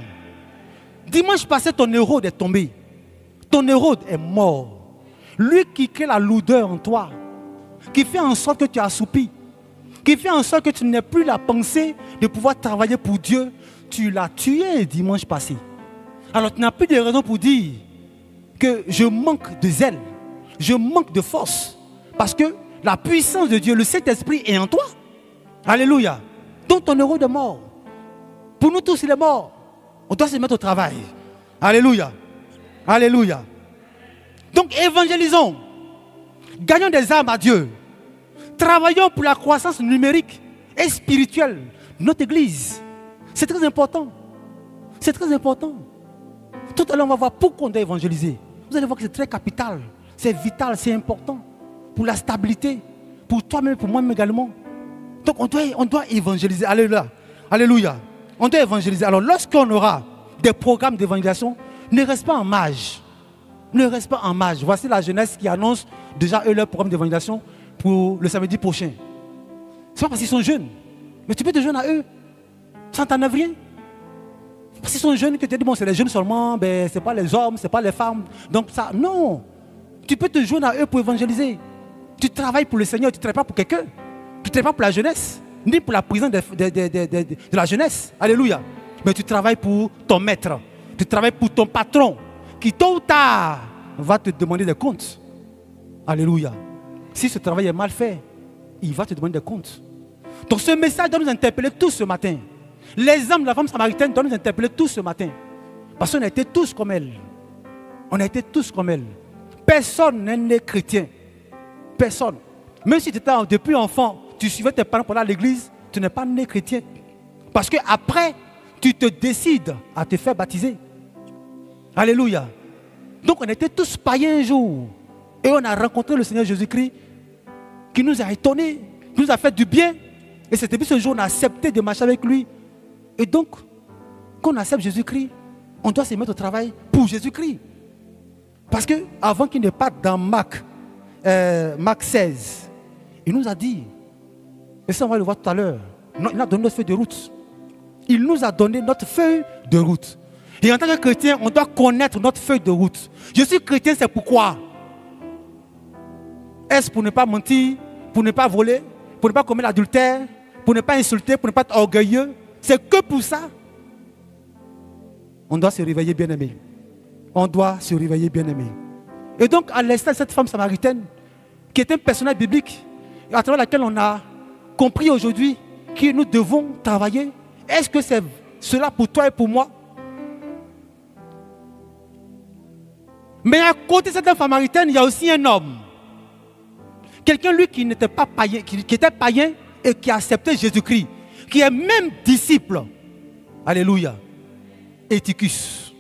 [SPEAKER 1] Dimanche passé, ton Hérode est tombé. Ton Hérode est mort. Lui qui crée la lourdeur en toi, qui fait en sorte que tu es assoupi, qui fait en sorte que tu n'aies plus la pensée de pouvoir travailler pour Dieu, tu l'as tué dimanche passé. Alors tu n'as plus de raison pour dire que je manque de zèle, je manque de force, parce que la puissance de Dieu, le Saint-Esprit est en toi. Alléluia. Donc ton Hérode est mort. Pour nous tous, il est mort. On doit se mettre au travail. Alléluia. Alléluia. Donc évangélisons. Gagnons des âmes à Dieu. Travaillons pour la croissance numérique et spirituelle de notre Église. C'est très important. C'est très important. Tout à l'heure, on va voir pourquoi on doit évangéliser. Vous allez voir que c'est très capital. C'est vital, c'est important. Pour la stabilité. Pour toi-même, pour moi-même également. Donc on doit évangéliser. Alléluia. Alléluia. On doit évangéliser. Alors lorsqu'on aura des programmes d'évangélisation, ne reste pas en marge. Ne reste pas en marge. Voici la jeunesse qui annonce déjà eux leur programme d'évangélisation pour le samedi prochain. Ce n'est pas parce qu'ils sont jeunes. Mais tu peux te joindre à eux. Ça ne t'enlève rien. Parce qu'ils sont jeunes que tu dis, bon, c'est les jeunes seulement, ben, ce n'est pas les hommes, ce n'est pas les femmes. Donc ça, non. Tu peux te joindre à eux pour évangéliser. Tu travailles pour le Seigneur, tu ne travailles pas pour quelqu'un. Tu ne travailles pas pour la jeunesse, ni pour la prison de la jeunesse. Alléluia. Mais tu travailles pour ton maître. Tu travailles pour ton patron, qui tôt ou tard va te demander des comptes. Alléluia. Si ce travail est mal fait, il va te demander des comptes. Donc ce message doit nous interpeller tous ce matin. Les âmes de la femme samaritaine doivent nous interpeller tous ce matin. Parce qu'on était tous comme elle. On était tous comme elle. Personne n'est né chrétien. Personne. Même si tu étais depuis enfant, tu suivais tes parents pour aller à l'église, tu n'es pas né chrétien. Parce qu'après, tu te décides à te faire baptiser. Alléluia. Donc on était tous païens un jour. Et on a rencontré le Seigneur Jésus-Christ qui nous a étonnés, qui nous a fait du bien. Et c'est depuis ce jour qu'on a accepté de marcher avec lui. Et donc, quand on accepte Jésus-Christ, on doit se mettre au travail pour Jésus-Christ. Parce qu'avant qu'il ne parte dans Marc 16, il nous a dit, et ça on va le voir tout à l'heure, il a donné notre feuille de route. Il nous a donné notre feuille de route. Et en tant que chrétien, on doit connaître notre feuille de route. Je suis chrétien, c'est pourquoi? Est-ce pour ne pas mentir, pour ne pas voler, pour ne pas commettre l'adultère, pour ne pas insulter, pour ne pas être orgueilleux? C'est que pour ça. On doit se réveiller, bien-aimé. On doit se réveiller, bien-aimé. Et donc, à l'instant de cette femme samaritaine, qui est un personnage biblique, à travers laquelle on a compris aujourd'hui que nous devons travailler, est-ce que c'est cela pour toi et pour moi? Mais à côté de cette femme samaritaine, il y a aussi un homme. Quelqu'un, lui, qui n'était pas païen, qui était païen et qui a accepté Jésus-Christ, qui est même disciple. Alléluia. Eutychus.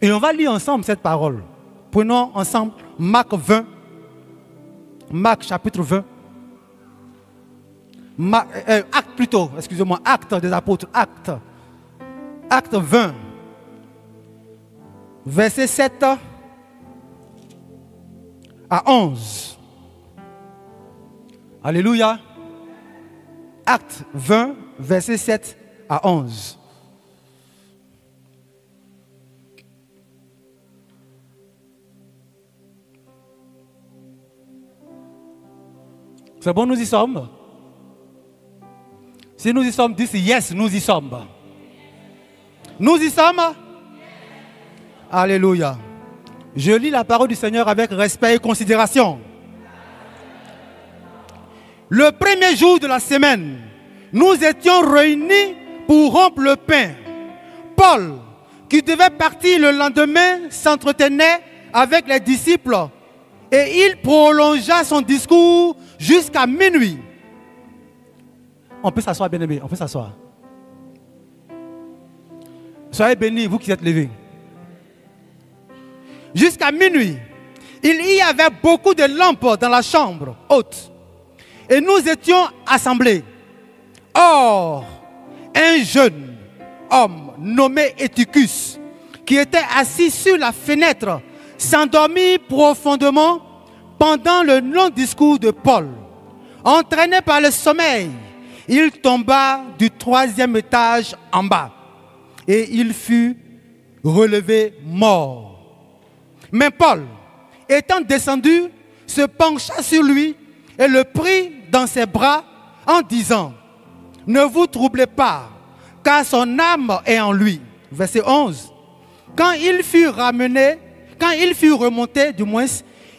[SPEAKER 1] Et on va lire ensemble cette parole. Prenons ensemble Marc 20. Marc chapitre 20. Acte plutôt, excusez-moi, Acte des apôtres. Acte 20. Verset 7 à 11. Alléluia. Acte 20, verset 7 à 11. C'est bon, nous y sommes? Si nous y sommes, dites yes, nous y sommes. Nous y sommes? Alléluia. Je lis la parole du Seigneur avec respect et considération. Le premier jour de la semaine, nous étions réunis pour rompre le pain. Paul, qui devait partir le lendemain, s'entretenait avec les disciples et il prolongea son discours jusqu'à minuit. On peut s'asseoir, bien-aimé, on peut s'asseoir. Soyez bénis, vous qui êtes levés. Jusqu'à minuit, il y avait beaucoup de lampes dans la chambre haute. Et nous étions assemblés. Or, un jeune homme nommé Eutychus, qui était assis sur la fenêtre, s'endormit profondément pendant le long discours de Paul. Entraîné par le sommeil, il tomba du 3e étage en bas et il fut relevé mort. Mais Paul, étant descendu, se pencha sur lui et le prit dans ses bras en disant: ne vous troublez pas, car son âme est en lui. Verset 11. Quand il fut remonté,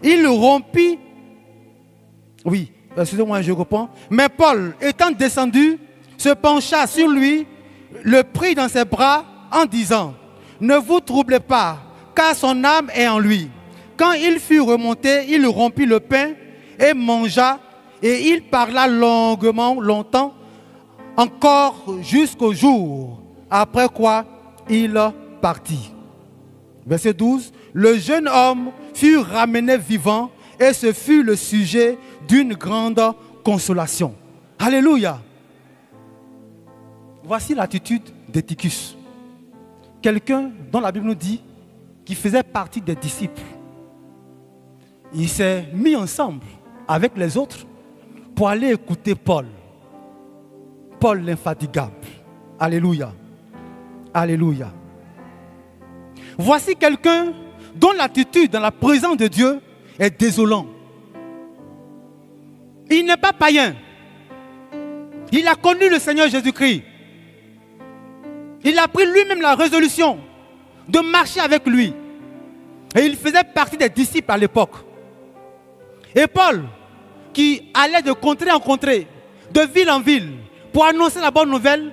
[SPEAKER 1] il rompit. Oui, excusez-moi, je reprends. Mais Paul, étant descendu, se pencha sur lui, le prit dans ses bras en disant: ne vous troublez pas, car son âme est en lui. Quand il fut remonté, il rompit le pain et mangea, et il parla longtemps, encore jusqu'au jour, après quoi il partit. Verset 12. Le jeune homme fut ramené vivant et ce fut le sujet d'une grande consolation. Alléluia. Voici l'attitude d'Eutychus. Quelqu'un dont la Bible nous dit qu'il faisait partie des disciples. Il s'est mis ensemble avec les autres pour aller écouter Paul. Paul l'infatigable. Alléluia. Alléluia. Voici quelqu'un dont l'attitude dans la présence de Dieu est désolante. Il n'est pas païen. Il a connu le Seigneur Jésus-Christ. Il a pris lui-même la résolution de marcher avec lui. Et il faisait partie des disciples à l'époque. Et Paul, qui allait de contrée en contrée, de ville en ville, pour annoncer la bonne nouvelle,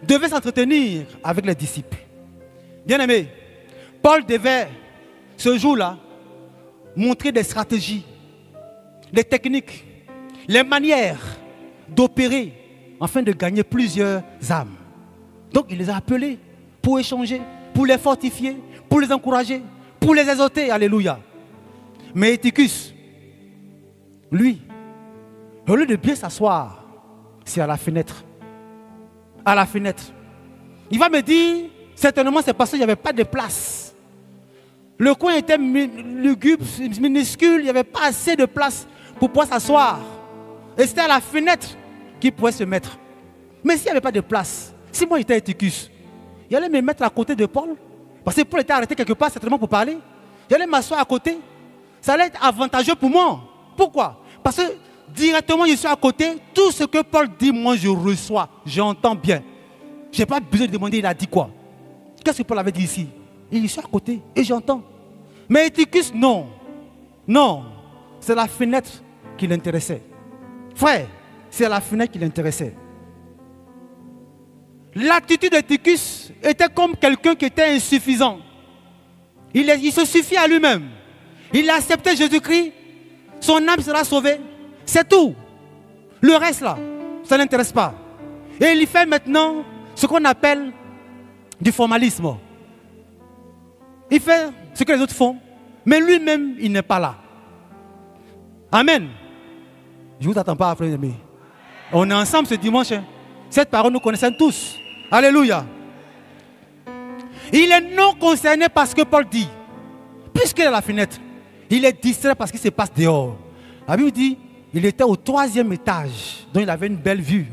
[SPEAKER 1] devait s'entretenir avec les disciples. Bien-aimés, Paul devait, ce jour-là, montrer des stratégies, des techniques, les manières d'opérer afin de gagner plusieurs âmes. Donc il les a appelés pour échanger, pour les fortifier, pour les encourager, pour les exhorter. Alléluia. Mais Eutychus, lui, au lieu de bien s'asseoir, c'est à la fenêtre. À la fenêtre. Il va me dire, certainement c'est parce qu'il n'y avait pas de place. Le coin était lugubre, minuscule, il n'y avait pas assez de place pour pouvoir s'asseoir. Et c'était à la fenêtre qu'il pouvait se mettre. Mais s'il n'y avait pas de place, si moi j'étais Eutychus, il allait me mettre à côté de Paul. Parce que Paul était arrêté quelque part, certainement pour parler. J'allais m'asseoir à côté. Ça allait être avantageux pour moi. Pourquoi? Parce que directement, je suis à côté. Tout ce que Paul dit, moi, je reçois. J'entends bien. Je n'ai pas besoin de demander, il a dit quoi. Qu'est-ce que Paul avait dit ici? Il est à côté et j'entends. Mais Eutychus, non. Non. C'est la fenêtre qui l'intéressait. Frère, c'est la fenêtre qui l'intéressait. L'attitude d'Eutychus était comme quelqu'un qui était insuffisant. Il se suffit à lui-même. Il a accepté Jésus-Christ. Son âme sera sauvée. C'est tout. Le reste là, ça ne l'intéresse pas. Et il fait maintenant ce qu'on appelle du formalisme. Il fait ce que les autres font, mais lui-même, il n'est pas là. Amen. Je ne vous attends pas, frère aimé. On est ensemble ce dimanche. Cette parole, nous connaissons tous. Alléluia. Il est non concerné par ce que Paul dit. Puisqu'il est à la fenêtre, il est distrait par ce qui se passe dehors. La Bible dit, il était au 3e étage, donc il avait une belle vue.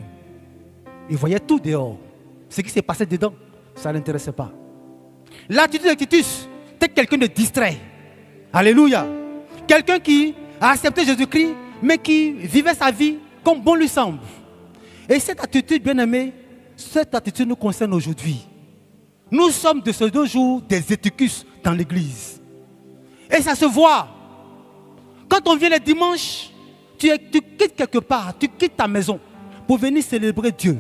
[SPEAKER 1] Il voyait tout dehors. Ce qui s'est passé dedans, ça ne l'intéressait pas. L'attitude de Titus était quelqu'un de distrait. Alléluia. Quelqu'un qui a accepté Jésus-Christ, mais qui vivait sa vie comme bon lui semble. Et cette attitude, bien aimé, cette attitude nous concerne aujourd'hui. Nous sommes de ce 2 jours des Eutychus dans l'église. Et ça se voit. Quand on vient le dimanche, tu quittes quelque part, tu quittes ta maison pour venir célébrer Dieu.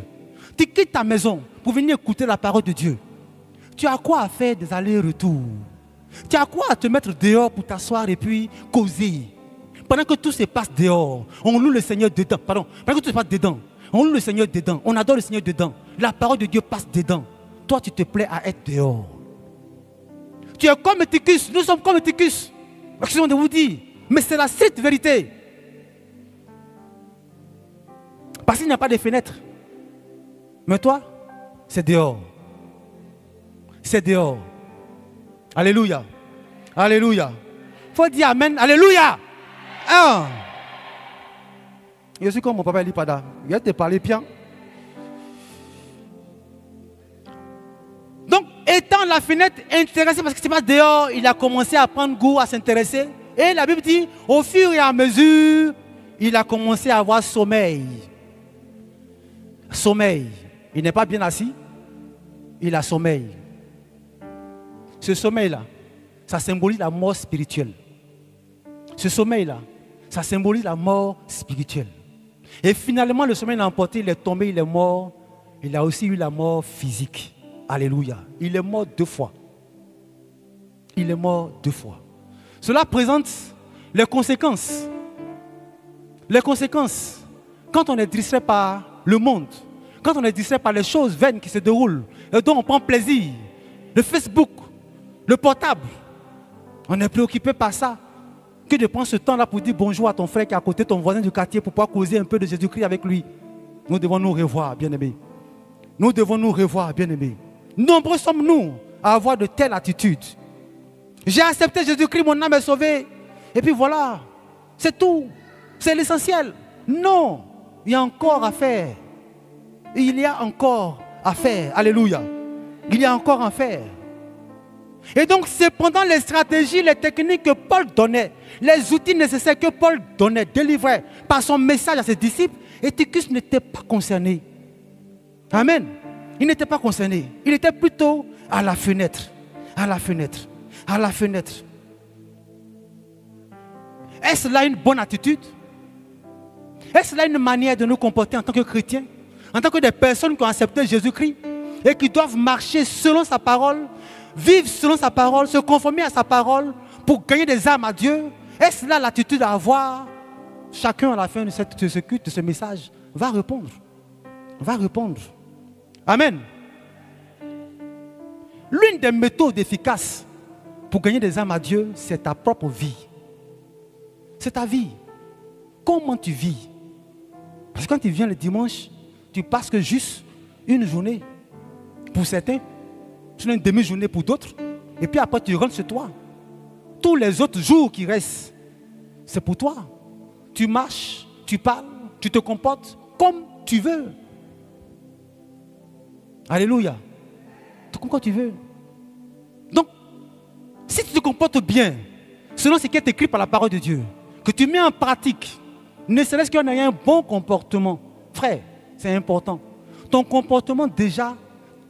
[SPEAKER 1] Tu quittes ta maison pour venir écouter la parole de Dieu. Tu as quoi à faire des allers-retours? Tu as quoi à te mettre dehors pour t'asseoir et puis causer? Pendant que tout se passe dehors, on loue le Seigneur dedans. Pardon, pendant que tout se passe dedans, on loue le Seigneur dedans. On adore le Seigneur dedans. La parole de Dieu passe dedans. Toi, tu te plais à être dehors. Tu es comme Eutychus. Nous sommes comme Eutychus. Excusez-moi de vous dire. Mais c'est la stricte vérité. Parce qu'il n'y a pas de fenêtre. Mais toi, c'est dehors. C'est dehors. Alléluia. Alléluia. Il faut dire Amen. Alléluia. Ah. Je suis comme mon papa Lipada. Il va te parler bien. Donc, étant la fenêtre intéressée parce que ce qui se passe dehors, il a commencé à prendre goût, à s'intéresser. Et la Bible dit, au fur et à mesure, il a commencé à avoir sommeil. Sommeil. Il n'est pas bien assis. Il a sommeil. Ce sommeil-là, ça symbolise la mort spirituelle. Ce sommeil-là, ça symbolise la mort spirituelle. Et finalement, le sommeil l'a emporté, il est tombé, il est mort. Il a aussi eu la mort physique. Alléluia. Il est mort 2 fois. Il est mort 2 fois. Cela présente les conséquences. Les conséquences. Quand on est distrait par le monde, quand on est distrait par les choses vaines qui se déroulent, et dont on prend plaisir, le Facebook, le portable, on est préoccupé par ça, que de prendre ce temps-là pour dire bonjour à ton frère qui est à côté, ton voisin du quartier, pour pouvoir causer un peu de Jésus-Christ avec lui. Nous devons nous revoir, bien-aimés. Nous devons nous revoir, bien-aimés. Nombreux sommes-nous à avoir de telles attitudes. J'ai accepté Jésus-Christ, mon âme est sauvée. Et puis voilà, c'est tout. C'est l'essentiel. Non, il y a encore à faire. Il y a encore à faire. Alléluia. Il y a encore à faire. Et donc, c'est pendant les stratégies, les techniques que Paul donnait, les outils nécessaires que Paul donnait, délivrait par son message à ses disciples, Eutychus n'était pas concerné. Amen. Il n'était pas concerné. Il était plutôt à la fenêtre. À la fenêtre. À la fenêtre. Est-ce là une bonne attitude? Est-ce là une manière de nous comporter en tant que chrétiens? En tant que des personnes qui ont accepté Jésus-Christ et qui doivent marcher selon sa parole, vivre selon sa parole, se conformer à sa parole pour gagner des âmes à Dieu? Est-ce là l'attitude à avoir? Chacun à la fin de ce culte, de ce message, va répondre. Va répondre. Amen. L'une des méthodes efficaces pour gagner des âmes à Dieu, c'est ta propre vie. C'est ta vie. Comment tu vis? Parce que quand tu viens le dimanche, tu passes que juste une journée pour certains, sinon une demi-journée pour d'autres, et puis après tu rentres chez toi. Tous les autres jours qui restent, c'est pour toi. Tu marches, tu parles, tu te comportes comme tu veux. Alléluia. Comme tu veux. Donc, si tu te comportes bien, selon ce qui est écrit par la parole de Dieu, que tu mets en pratique, ne serait-ce qu'on ait un bon comportement, frère, c'est important. Ton comportement déjà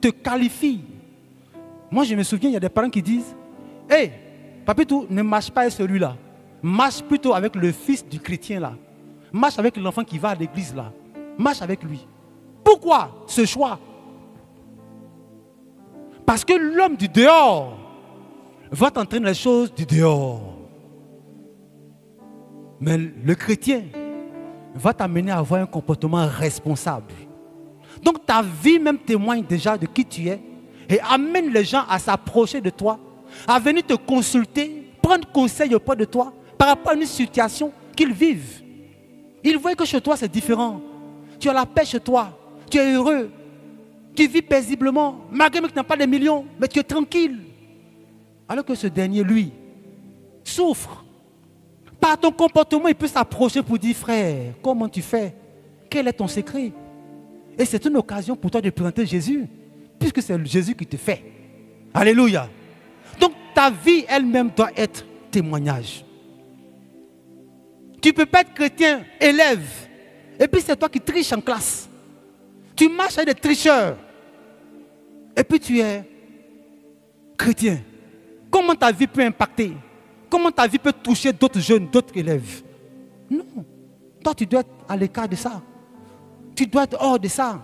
[SPEAKER 1] te qualifie. Moi, je me souviens, il y a des parents qui disent, hé, papitou, ne marche pas avec celui-là. Marche plutôt avec le fils du chrétien là. Marche avec l'enfant qui va à l'église là. Marche avec lui. Pourquoi ce choix? Parce que l'homme du dehors va t'entraîner les choses du dehors. Mais le chrétien va t'amener à avoir un comportement responsable. Donc ta vie même témoigne déjà de qui tu es et amène les gens à s'approcher de toi, à venir te consulter, prendre conseil auprès de toi par rapport à une situation qu'ils vivent. Ils voient que chez toi c'est différent. Tu as la paix chez toi, tu es heureux, tu vis paisiblement, malgré que tu n'as pas de millions, mais tu es tranquille. Alors que ce dernier, lui, souffre. Par ton comportement, il peut s'approcher pour dire, frère, comment tu fais? Quel est ton secret? Et c'est une occasion pour toi de présenter Jésus, puisque c'est Jésus qui te fait. Alléluia. Donc ta vie elle-même doit être témoignage. Tu ne peux pas être chrétien, élève, et puis c'est toi qui triches en classe. Tu marches avec des tricheurs, et puis tu es chrétien. Comment ta vie peut impacter? Comment ta vie peut toucher d'autres jeunes, d'autres élèves? Non. Toi, tu dois être à l'écart de ça. Tu dois être hors de ça.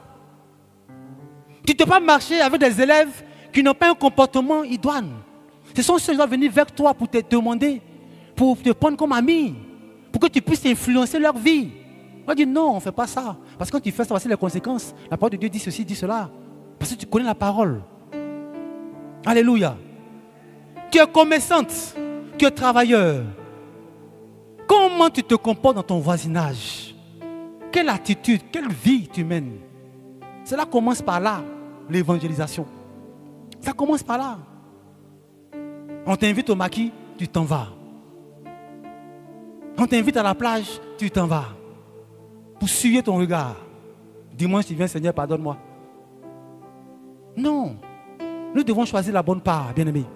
[SPEAKER 1] Tu ne peux pas marcher avec des élèves qui n'ont pas un comportement idoine. Ce sont ceux qui doivent venir vers toi pour te demander, pour te prendre comme ami, pour que tu puisses influencer leur vie. On va dire non, on ne fait pas ça. Parce que quand tu fais ça, voici les conséquences. La parole de Dieu dit ceci, dit cela. Parce que tu connais la parole. Alléluia. Tu es commerçante, tu es travailleur. Comment tu te comportes dans ton voisinage? Quelle attitude, quelle vie tu mènes? Cela commence par là, l'évangélisation. Ça commence par là. On t'invite au maquis, tu t'en vas. On t'invite à la plage, tu t'en vas. Pour suyer ton regard. Dimanche, tu viens, Seigneur, pardonne-moi. Non. Nous devons choisir la bonne part, bien-aimés.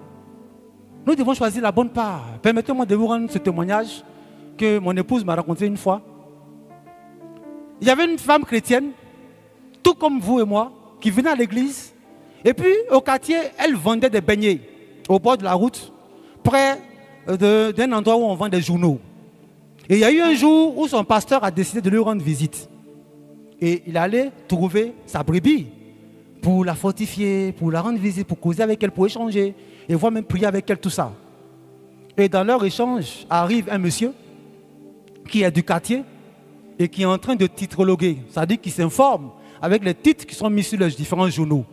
[SPEAKER 1] Nous devons choisir la bonne part. Permettez-moi de vous rendre ce témoignage que mon épouse m'a raconté une fois. Il y avait une femme chrétienne, tout comme vous et moi, qui venait à l'église. Et puis, au quartier, elle vendait des beignets au bord de la route, près d'un endroit où on vend des journaux. Et il y a eu un jour où son pasteur a décidé de lui rendre visite. Et il allait trouver sa brebis pour la fortifier, pour la rendre visite, pour causer avec elle, pour échanger, et voire même prier avec elle, tout ça. Et dans leur échange, arrive un monsieur qui est du quartier et qui est en train de titrologuer, c'est-à-dire qu'il s'informe avec les titres qui sont mis sur les différents journaux.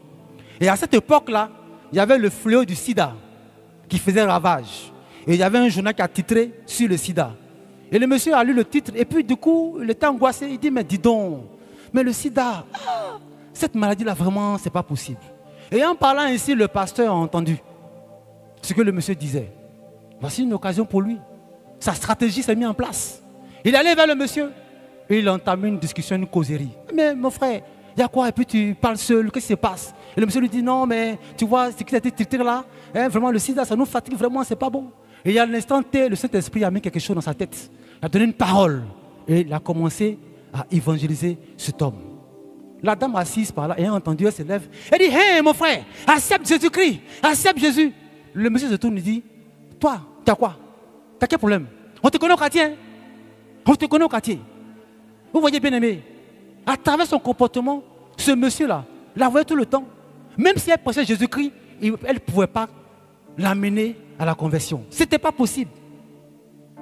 [SPEAKER 1] Et à cette époque-là, il y avait le fléau du sida qui faisait ravage. Et il y avait un journal qui a titré sur le sida. Et le monsieur a lu le titre et puis du coup, il était angoissé. Il dit, mais dis donc, mais le sida, cette maladie-là, vraiment, c'est pas possible. Et en parlant ainsi, le pasteur a entendu ce que le monsieur disait. Voici une occasion pour lui. Sa stratégie s'est mise en place. Il allait vers le monsieur et il a entamé une discussion, une causerie. Mais mon frère, il y a quoi? Et puis tu parles seul, qu'est-ce qui se passe? Et le monsieur lui dit, non, mais tu vois, ce qui a été traité là, hein, vraiment le sida, ça nous fatigue vraiment, c'est pas bon. Et à l'instant T, le Saint-Esprit a mis quelque chose dans sa tête. Il a donné une parole. Et il a commencé à évangéliser cet homme. La dame assise par là, ayant entendu, elle se lève. Elle dit, hé mon frère, accepte Jésus-Christ, accepte Jésus. Le monsieur se tourne et dit, toi, tu as quoi? Tu as quel problème? On te connaît au quartier. On te connaît au quartier. Vous voyez bien aimé, à travers son comportement, ce monsieur-là, la voyait tout le temps. Même si elle prêchait Jésus-Christ, elle ne pouvait pas l'amener à la conversion. Ce n'était pas possible.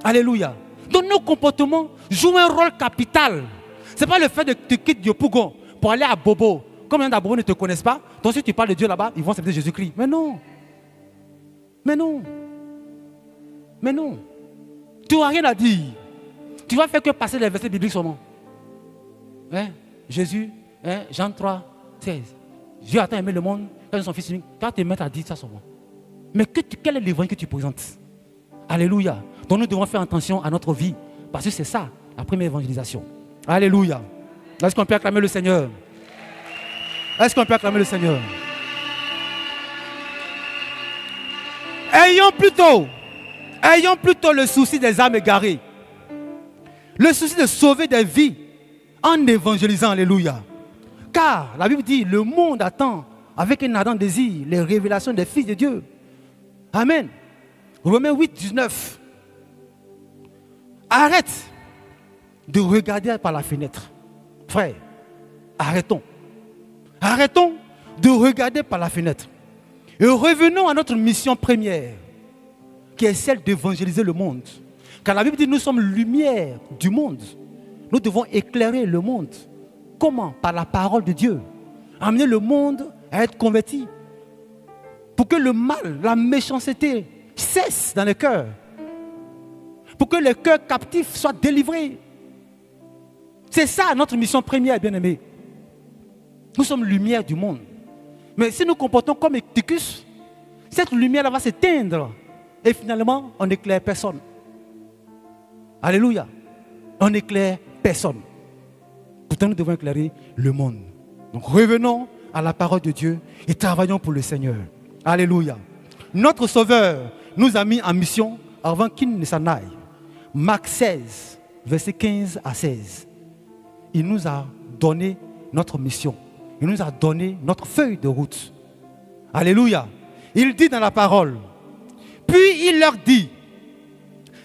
[SPEAKER 1] Alléluia. Donc nos comportements jouent un rôle capital. Ce n'est pas le fait de te quitter Diopougon pour aller à Bobo. Comme les gens d'Abobo ne te connaissent pas, donc si tu parles de Dieu là-bas, ils vont accepter Jésus-Christ. Mais non. Mais non. Mais non. Tu n'as rien à dire. Tu vas faire que passer les versets bibliques seulement. Hein? Jésus, hein? Jean 3, 16. Dieu a tant aimé le monde, quand son fils unique. Quand tu te mets à dire ça seulement. Mais quel est l'évangile que tu présentes? Alléluia. Donc nous devons faire attention à notre vie. Parce que c'est ça, la première évangélisation. Alléluia. Est-ce qu'on peut acclamer le Seigneur? Est-ce qu'on peut acclamer le Seigneur? Ayons plutôt le souci des âmes égarées. Le souci de sauver des vies en évangélisant. Alléluia. Car la Bible dit, le monde attend avec un ardent désir les révélations des fils de Dieu. Amen. Romains 8, 19. Arrête de regarder par la fenêtre. Frère, arrêtons. Arrêtons de regarder par la fenêtre. Et revenons à notre mission première, qui est celle d'évangéliser le monde. Car la Bible dit, nous sommes lumière du monde. Nous devons éclairer le monde. Comment? Par la parole de Dieu. Amener le monde à être converti. Pour que le mal, la méchanceté cesse dans les cœurs. Pour que les cœurs captifs soient délivrés. C'est ça notre mission première, bien-aimés. Nous sommes lumière du monde. Mais si nous comportons comme Eutychus, cette lumière va s'éteindre. Et finalement, on n'éclaire personne. Alléluia. On n'éclaire personne. Pourtant, nous devons éclairer le monde. Donc revenons à la parole de Dieu et travaillons pour le Seigneur. Alléluia. Notre Sauveur nous a mis en mission avant qu'il ne s'en aille. Marc 16, versets 15 à 16. Il nous a donné notre mission. Il nous a donné notre feuille de route. Alléluia. Il dit dans la parole, puis il leur dit,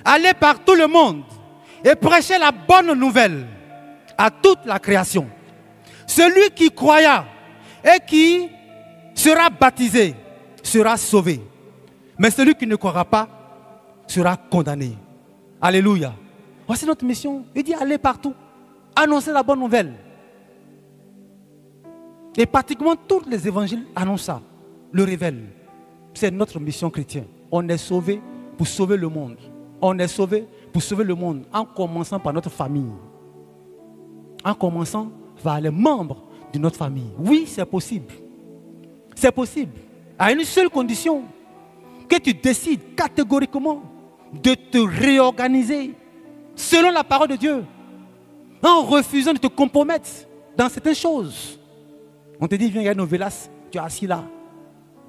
[SPEAKER 1] allez par tout le monde et prêchez la bonne nouvelle à toute la création. Celui qui croira et qui sera baptisé sera sauvé. Mais celui qui ne croira pas sera condamné. Alléluia. Voici notre mission. Il dit allez partout. Annoncez la bonne nouvelle. Et pratiquement tous les évangiles annoncent ça, le révèlent. C'est notre mission chrétienne. On est sauvé pour sauver le monde. On est sauvé pour sauver le monde en commençant par notre famille. En commençant par les membres de notre famille. Oui, c'est possible. C'est possible. À une seule condition, que tu décides catégoriquement de te réorganiser selon la parole de Dieu. En refusant de te compromettre dans certaines choses. On te dit, viens regarder nos vélas, tu es assis là.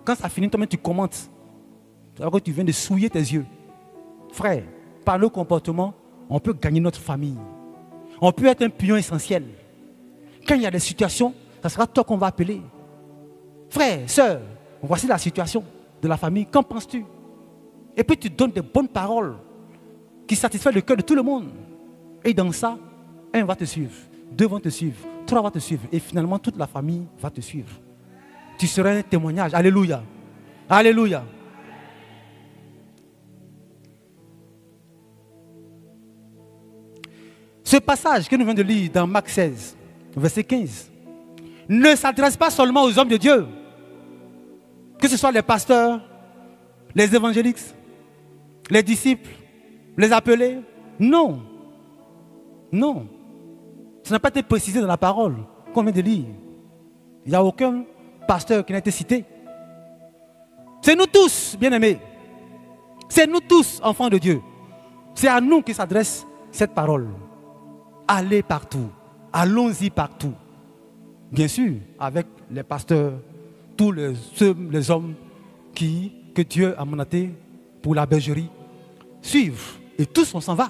[SPEAKER 1] Quand ça finit, toi-même tu commentes. Alors que tu viens de souiller tes yeux. Frère, par le comportement, on peut gagner notre famille. On peut être un pion essentiel. Quand il y a des situations, ça sera toi qu'on va appeler. Frère, sœur, voici la situation de la famille. Qu'en penses-tu? Et puis tu donnes des bonnes paroles qui satisfont le cœur de tout le monde. Et dans ça, un va te suivre, deux vont te suivre, trois vont te suivre. Et finalement, toute la famille va te suivre. Tu seras un témoignage. Alléluia. Alléluia. Ce passage que nous venons de lire dans Marc 16, verset 15, ne s'adresse pas seulement aux hommes de Dieu, que ce soit les pasteurs, les évangéliques, les disciples, les appelés. Non. Non. Ça n'a pas été précisé dans la parole qu'on vient de lire. Il n'y a aucun pasteur qui n'a été cité. C'est nous tous, bien-aimés. C'est nous tous, enfants de Dieu. C'est à nous qui s'adresse cette parole. Allez partout. Allons-y partout. Bien sûr, avec les pasteurs, tous les hommes que Dieu a mandatés pour la bergerie, suivent. Et tous, on s'en va.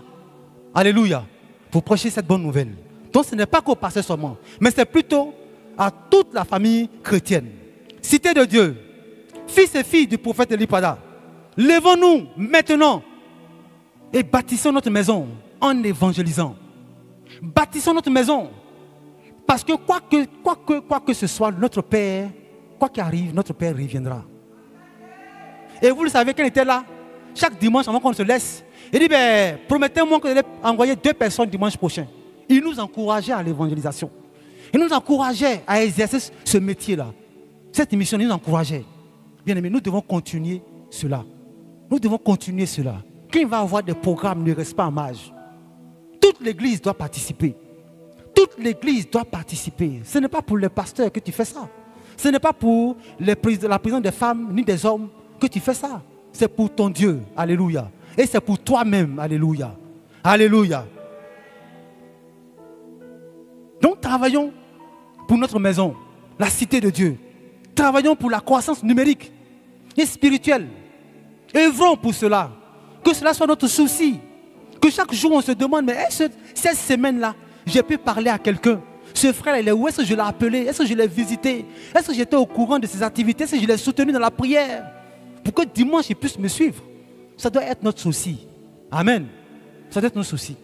[SPEAKER 1] Alléluia. Pour prêcher cette bonne nouvelle. Donc ce n'est pas qu'au pasteur seulement, mais c'est plutôt à toute la famille chrétienne. Cité de Dieu, fils et filles du prophète Elipada, levons-nous maintenant et bâtissons notre maison en évangélisant. Bâtissons notre maison. Parce que quoi que ce soit, notre Père, quoi qu'il arrive, notre Père reviendra. Et vous le savez, quand il était là, chaque dimanche avant qu'on se laisse, il dit, ben, promettez-moi que vous allez envoyer 2 personnes dimanche prochain. Il nous encourageait à l'évangélisation. Il nous encourageait à exercer ce métier-là. Cette mission, il nous encourageait. Bien aimé, nous devons continuer cela. Nous devons continuer cela. Quand il va avoir des programmes, ne reste pas en marge. Toute l'église doit participer. Toute l'église doit participer. Ce n'est pas pour les pasteurs que tu fais ça. Ce n'est pas pour la présidence des femmes ni des hommes que tu fais ça. C'est pour ton Dieu. Alléluia. Et c'est pour toi-même. Alléluia. Alléluia. Donc travaillons pour notre maison, la cité de Dieu. Travaillons pour la croissance numérique et spirituelle. Œuvrons pour cela. Que cela soit notre souci. Que chaque jour on se demande, mais cette semaine-là, j'ai pu parler à quelqu'un. Ce frère, il est où? Est-ce que je l'ai appelé? Est-ce que je l'ai visité? Est-ce que j'étais au courant de ses activités? Est-ce que je l'ai soutenu dans la prière? Pour que dimanche, il puisse me suivre. Ça doit être notre souci. Amen. Ça doit être notre souci.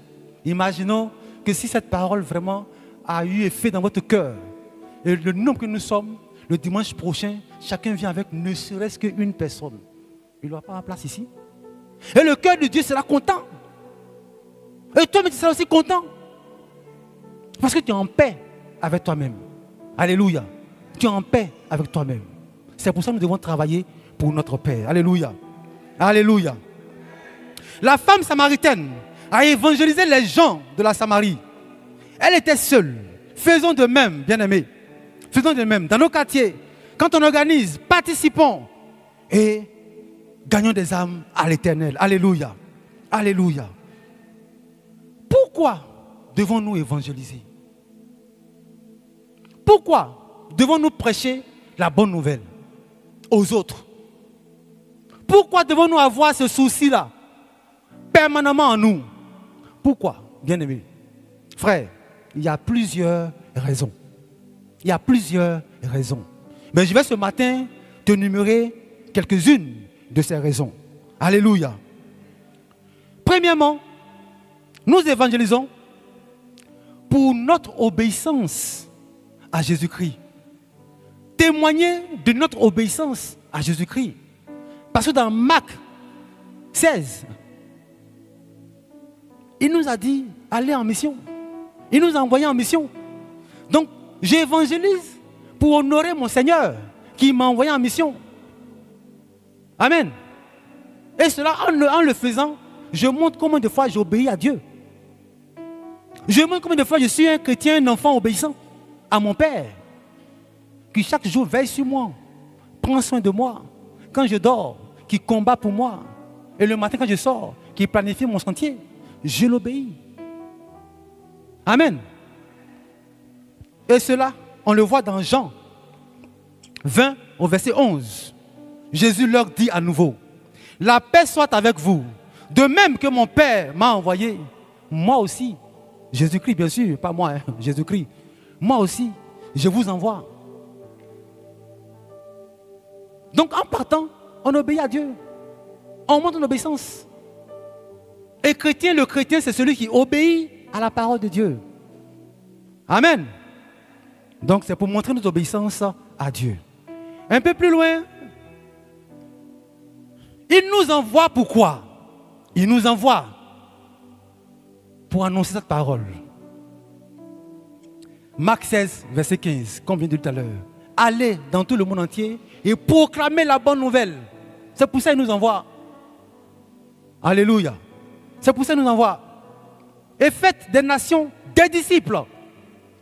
[SPEAKER 1] Imaginons que si cette parole vraiment a eu effet dans votre cœur, et le nombre que nous sommes, le dimanche prochain, chacun vient avec ne serait-ce qu'une personne. Il n'aura pas la place ici. Et le cœur de Dieu sera content. Et toi, tu seras aussi content. Parce que tu es en paix avec toi-même. Alléluia. Tu es en paix avec toi-même. C'est pour ça que nous devons travailler pour notre paix. Alléluia. Alléluia. La femme samaritaine a évangélisé les gens de la Samarie. Elle était seule. Faisons de même, bien-aimés. Faisons de même. Dans nos quartiers, quand on organise, participons et gagnons des âmes à l'Éternel. Alléluia. Alléluia. Pourquoi devons-nous évangéliser? Pourquoi devons-nous prêcher la bonne nouvelle aux autres? Pourquoi devons-nous avoir ce souci-là permanemment en nous? Pourquoi, bien-aimés? Frère, il y a plusieurs raisons. Il y a plusieurs raisons. Mais je vais ce matin te numérer quelques-unes de ces raisons. Alléluia. Premièrement, nous évangélisons pour notre obéissance à Jésus-Christ. Témoigner de notre obéissance à Jésus-Christ. Parce que dans Marc 16, il nous a dit, allez en mission. Il nous a envoyés en mission. Donc, j'évangélise pour honorer mon Seigneur qui m'a envoyé en mission. Amen. Et cela, en le faisant, je montre combien de fois j'obéis à Dieu. Je montre combien de fois je suis un chrétien, un enfant obéissant à mon Père, qui chaque jour veille sur moi, prend soin de moi, quand je dors, qui combat pour moi, et le matin quand je sors, qui planifie mon sentier, je l'obéis. Amen. Et cela, on le voit dans Jean 20 au verset 11. Jésus leur dit à nouveau, la paix soit avec vous. De même que mon Père m'a envoyé, moi aussi, Jésus-Christ bien sûr, pas moi, hein, Jésus-Christ, moi aussi, je vous envoie. Donc en partant, on obéit à Dieu. On montre l'obéissance. Et chrétien, le chrétien, c'est celui qui obéit à la parole de Dieu. Amen. Donc c'est pour montrer notre obéissance à Dieu. Un peu plus loin, il nous envoie pourquoi? Il nous envoie pour annoncer cette parole. Marc 16, verset 15, comme vient de dire tout à l'heure. Allez dans tout le monde entier et proclamez la bonne nouvelle. C'est pour ça qu'il nous envoie. Alléluia. C'est pour ça qu'il nous envoie. Et faites des nations des disciples.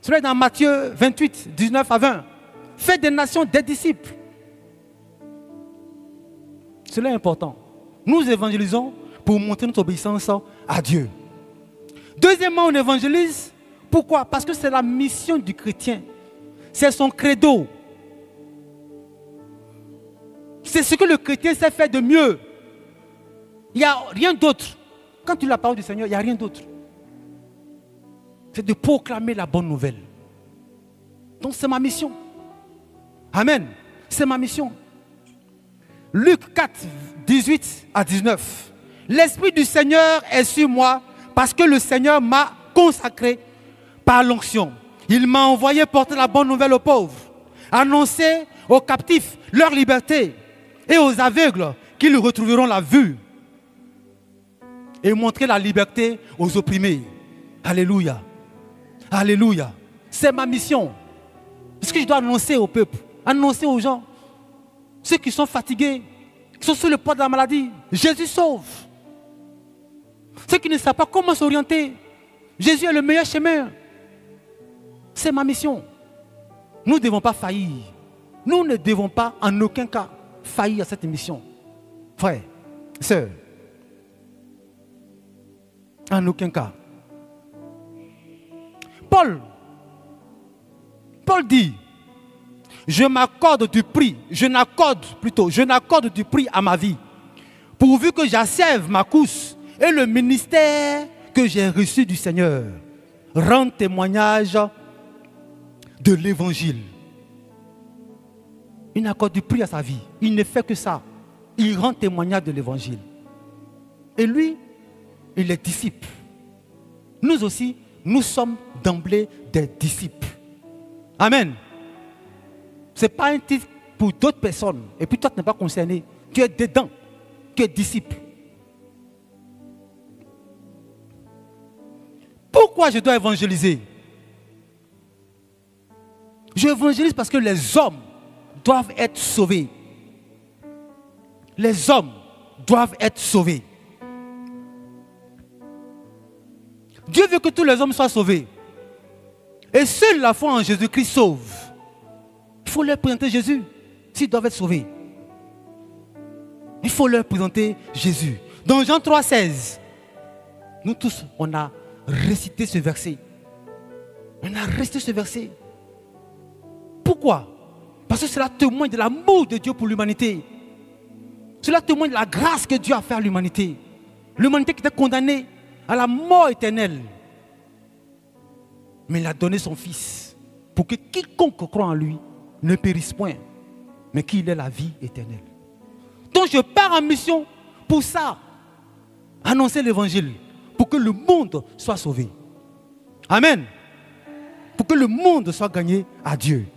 [SPEAKER 1] Cela est dans Matthieu 28, 19 à 20. Faites des nations des disciples. Cela est important. Nous évangélisons pour montrer notre obéissance à Dieu. Deuxièmement, on évangélise. Pourquoi? Parce que c'est la mission du chrétien. C'est son credo. C'est ce que le chrétien sait faire de mieux. Il n'y a rien d'autre. Quand tu lis la parole du Seigneur, il n'y a rien d'autre. C'est de proclamer la bonne nouvelle. Donc c'est ma mission. Amen. C'est ma mission. Luc 4, 18 à 19. L'Esprit du Seigneur est sur moi parce que le Seigneur m'a consacré par l'onction. Il m'a envoyé porter la bonne nouvelle aux pauvres, annoncer aux captifs leur liberté et aux aveugles qu'ils retrouveront la vue et montrer la liberté aux opprimés. Alléluia. Alléluia. C'est ma mission. Ce que je dois annoncer au peuple, annoncer aux gens, ceux qui sont fatigués, qui sont sous le poids de la maladie, Jésus sauve. Ceux qui ne savent pas comment s'orienter, Jésus est le meilleur chemin. C'est ma mission. Nous ne devons pas faillir. Nous ne devons pas en aucun cas faillir à cette mission. Frères, sœurs, en aucun cas. Paul dit, je n'accorde du prix à ma vie, pourvu que j'achève ma course et le ministère que j'ai reçu du Seigneur rend témoignage de l'évangile. Il n'accorde du prix à sa vie. Il ne fait que ça. Il rend témoignage de l'évangile. Et lui, il est disciple. Nous aussi, nous sommes d'emblée des disciples. Amen. Ce n'est pas un titre pour d'autres personnes. Et puis toi, tu n'es pas concerné. Tu es dedans. Tu es disciple. Pourquoi je dois évangéliser? Je évangélise parce que les hommes doivent être sauvés. Les hommes doivent être sauvés. Dieu veut que tous les hommes soient sauvés. Et seule la foi en Jésus-Christ sauve. Il faut leur présenter Jésus s'ils doivent être sauvés. Il faut leur présenter Jésus. Dans Jean 3,16, nous tous, on a récité ce verset. On a récité ce verset. Pourquoi? Parce que cela témoigne de l'amour de Dieu pour l'humanité. Cela témoigne de la grâce que Dieu a fait à l'humanité. L'humanité qui était condamnée à la mort éternelle. Mais il a donné son Fils pour que quiconque croit en lui ne périsse point, mais qu'il ait la vie éternelle. Donc je pars en mission pour ça. Annoncer l'évangile pour que le monde soit sauvé. Amen. Pour que le monde soit gagné à Dieu.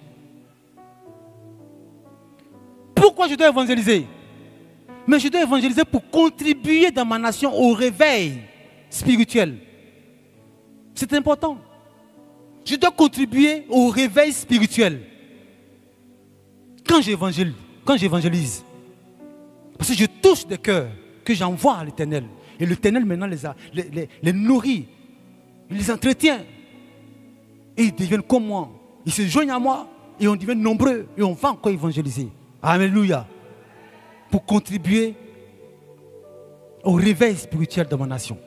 [SPEAKER 1] Pourquoi je dois évangéliser? Mais je dois évangéliser pour contribuer dans ma nation au réveil spirituel. C'est important. Je dois contribuer au réveil spirituel. Quand j'évangélise, parce que je touche des cœurs que j'envoie à l'Éternel. Et l'Éternel maintenant les nourrit, il les entretient. Et ils deviennent comme moi. Ils se joignent à moi et on devient nombreux. Et on va encore évangéliser. Alléluia. Pour contribuer au réveil spirituel de ma nation.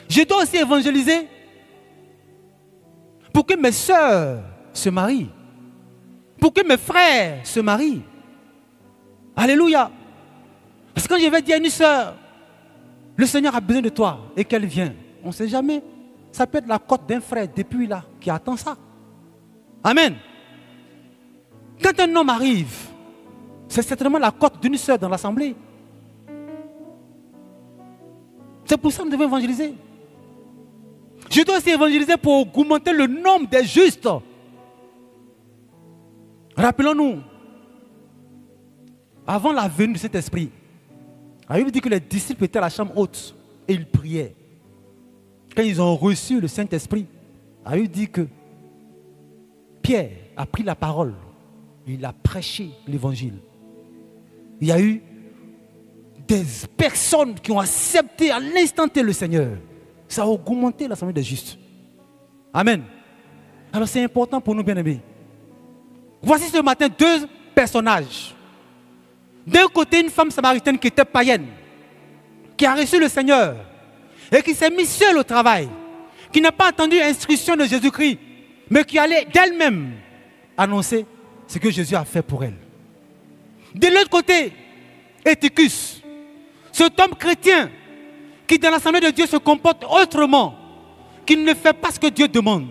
[SPEAKER 1] Je dois aussi évangéliser pour que mes sœurs se marient. Pour que mes frères se marient. Alléluia. Parce que quand je vais dire à une sœur, le Seigneur a besoin de toi et qu'elle vient, on ne sait jamais. Ça peut être la côte d'un frère depuis là qui attend ça. Amen. Quand un homme arrive, c'est certainement la côte d'une sœur dans l'assemblée. C'est pour ça que nous devons évangéliser. Je dois aussi évangéliser pour augmenter le nombre des justes. Rappelons-nous, avant la venue de cet esprit, la Bible dit que les disciples étaient à la chambre haute et ils priaient. Quand ils ont reçu le Saint-Esprit, la Bible dit que Pierre a pris la parole, il a prêché l'évangile. Il y a eu des personnes qui ont accepté à l'instant T le Seigneur. Ça a augmenté l'assemblée des justes. Amen. Alors c'est important pour nous, bien-aimés. Voici ce matin deux personnages. D'un côté, une femme samaritaine qui était païenne, qui a reçu le Seigneur et qui s'est mise seule au travail, qui n'a pas entendu l'instruction de Jésus-Christ, mais qui allait d'elle-même annoncer ce que Jésus a fait pour elle. De l'autre côté, Éticus, cet homme chrétien qui dans l'assemblée de Dieu se comporte autrement, qui ne fait pas ce que Dieu demande.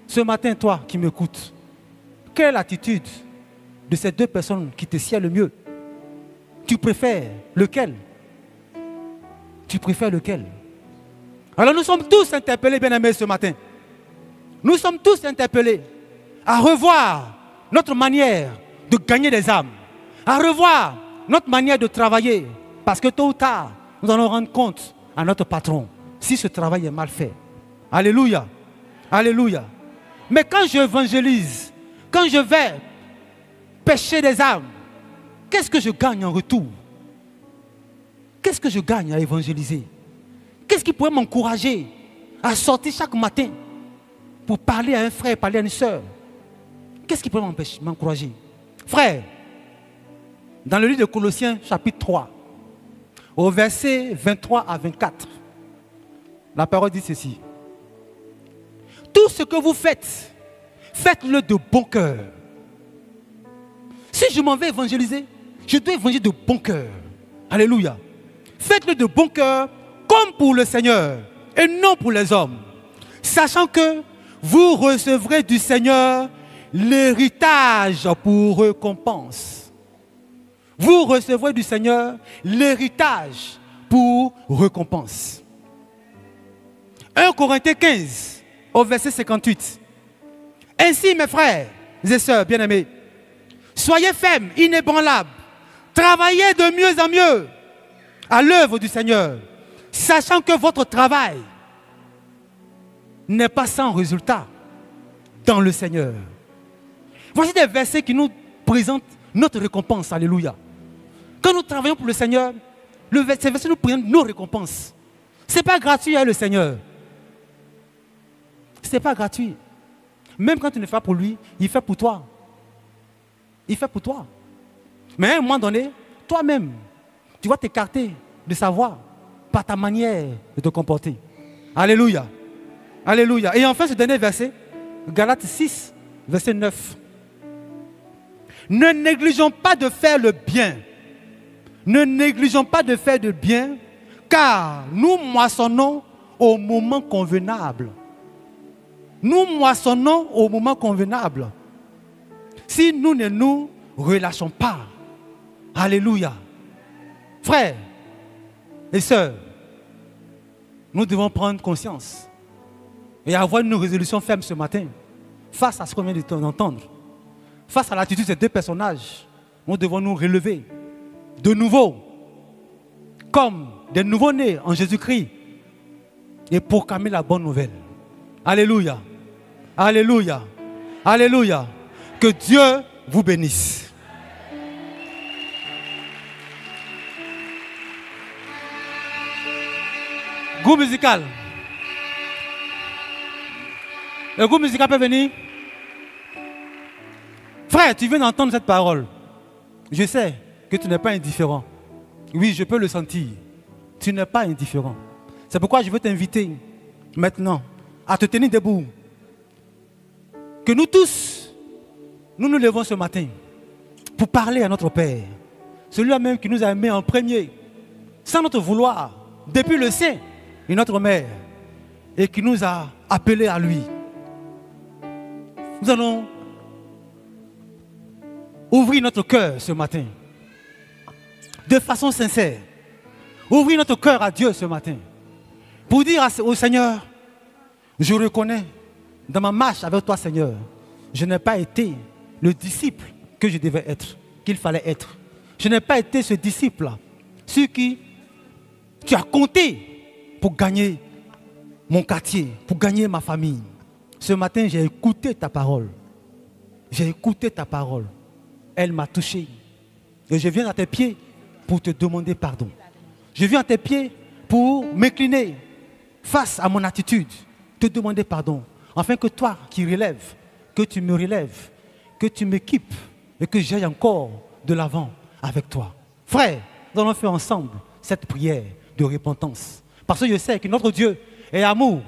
[SPEAKER 1] Ce matin, toi qui m'écoutes, quelle est l'attitude de ces deux personnes qui te sied le mieux? Tu préfères lequel? Tu préfères lequel? Alors nous sommes tous interpellés, bien-aimés, ce matin. Nous sommes tous interpellés à revoir notre manière de gagner des âmes, à revoir notre manière de travailler. Parce que tôt ou tard, nous allons rendre compte à notre patron si ce travail est mal fait. Alléluia. Alléluia. Mais quand j'évangélise, quand je vais pêcher des âmes, qu'est-ce que je gagne en retour? Qu'est-ce que je gagne à évangéliser? Qu'est-ce qui pourrait m'encourager à sortir chaque matin pour parler à un frère, parler à une soeur? Qu'est-ce qui pourrait m'encourager? Frère, dans le livre de Colossiens, chapitre 3, au verset 23 à 24, la parole dit ceci. Tout ce que vous faites, faites-le de bon cœur. Si je m'en vais évangéliser, je dois évangéliser de bon cœur. Alléluia. Faites-le de bon cœur, comme pour le Seigneur, et non pour les hommes. Sachant que vous recevrez du Seigneur l'héritage pour récompense. Vous recevrez du Seigneur l'héritage pour récompense. 1 Corinthiens 15, au verset 58. Ainsi, mes frères et sœurs bien-aimés, soyez fermes, inébranlables, travaillez de mieux en mieux à l'œuvre du Seigneur, sachant que votre travail n'est pas sans résultat dans le Seigneur. Voici des versets qui nous présentent notre récompense. Alléluia. Quand nous travaillons pour le Seigneur, ces versets nous présentent nos récompenses. Ce n'est pas gratuit avec le Seigneur. Ce n'est pas gratuit. Même quand tu ne fais pas pour lui, il fait pour toi. Il fait pour toi. Mais à un moment donné, toi-même, tu vas t'écarter de sa voix par ta manière de te comporter. Alléluia. Alléluia. Et enfin, ce dernier verset, Galates 6, verset 9. Ne négligeons pas de faire le bien. Ne négligeons pas de faire le bien, car nous moissonnons au moment convenable. Nous moissonnons au moment convenable. Si nous ne nous relâchons pas. Alléluia. Frères et sœurs, nous devons prendre conscience et avoir une résolution ferme ce matin face à ce qu'on vient d'entendre. Face à l'attitude de ces deux personnages, nous devons nous relever de nouveau comme des nouveaux-nés en Jésus-Christ et proclamer la bonne nouvelle. Alléluia. Alléluia. Alléluia. Que Dieu vous bénisse. Groupe musical. Le groupe musical peut venir. Frère, tu viens d'entendre cette parole. Je sais que tu n'es pas indifférent. Oui, je peux le sentir. Tu n'es pas indifférent. C'est pourquoi je veux t'inviter maintenant à te tenir debout. Que nous tous, nous nous levons ce matin pour parler à notre Père. Celui-là même qui nous a aimés en premier, sans notre vouloir, depuis le sein de notre mère, et qui nous a appelés à lui. Nous allons ouvrir notre cœur ce matin, de façon sincère. Ouvrir notre cœur à Dieu ce matin, pour dire au Seigneur, je reconnais, dans ma marche avec toi Seigneur, je n'ai pas été le disciple que je devais être, qu'il fallait être. Je n'ai pas été ce disciple-là, celui qui tu as compté pour gagner mon quartier, pour gagner ma famille. Ce matin, j'ai écouté ta parole. J'ai écouté ta parole. Elle m'a touché. Et je viens à tes pieds pour te demander pardon. Je viens à tes pieds pour m'incliner face à mon attitude, te demander pardon. Afin que toi qui relèves, que tu me relèves, que tu m'équipes et que j'aille encore de l'avant avec toi. Frère, nous allons faire ensemble cette prière de repentance. Parce que je sais que notre Dieu est amour.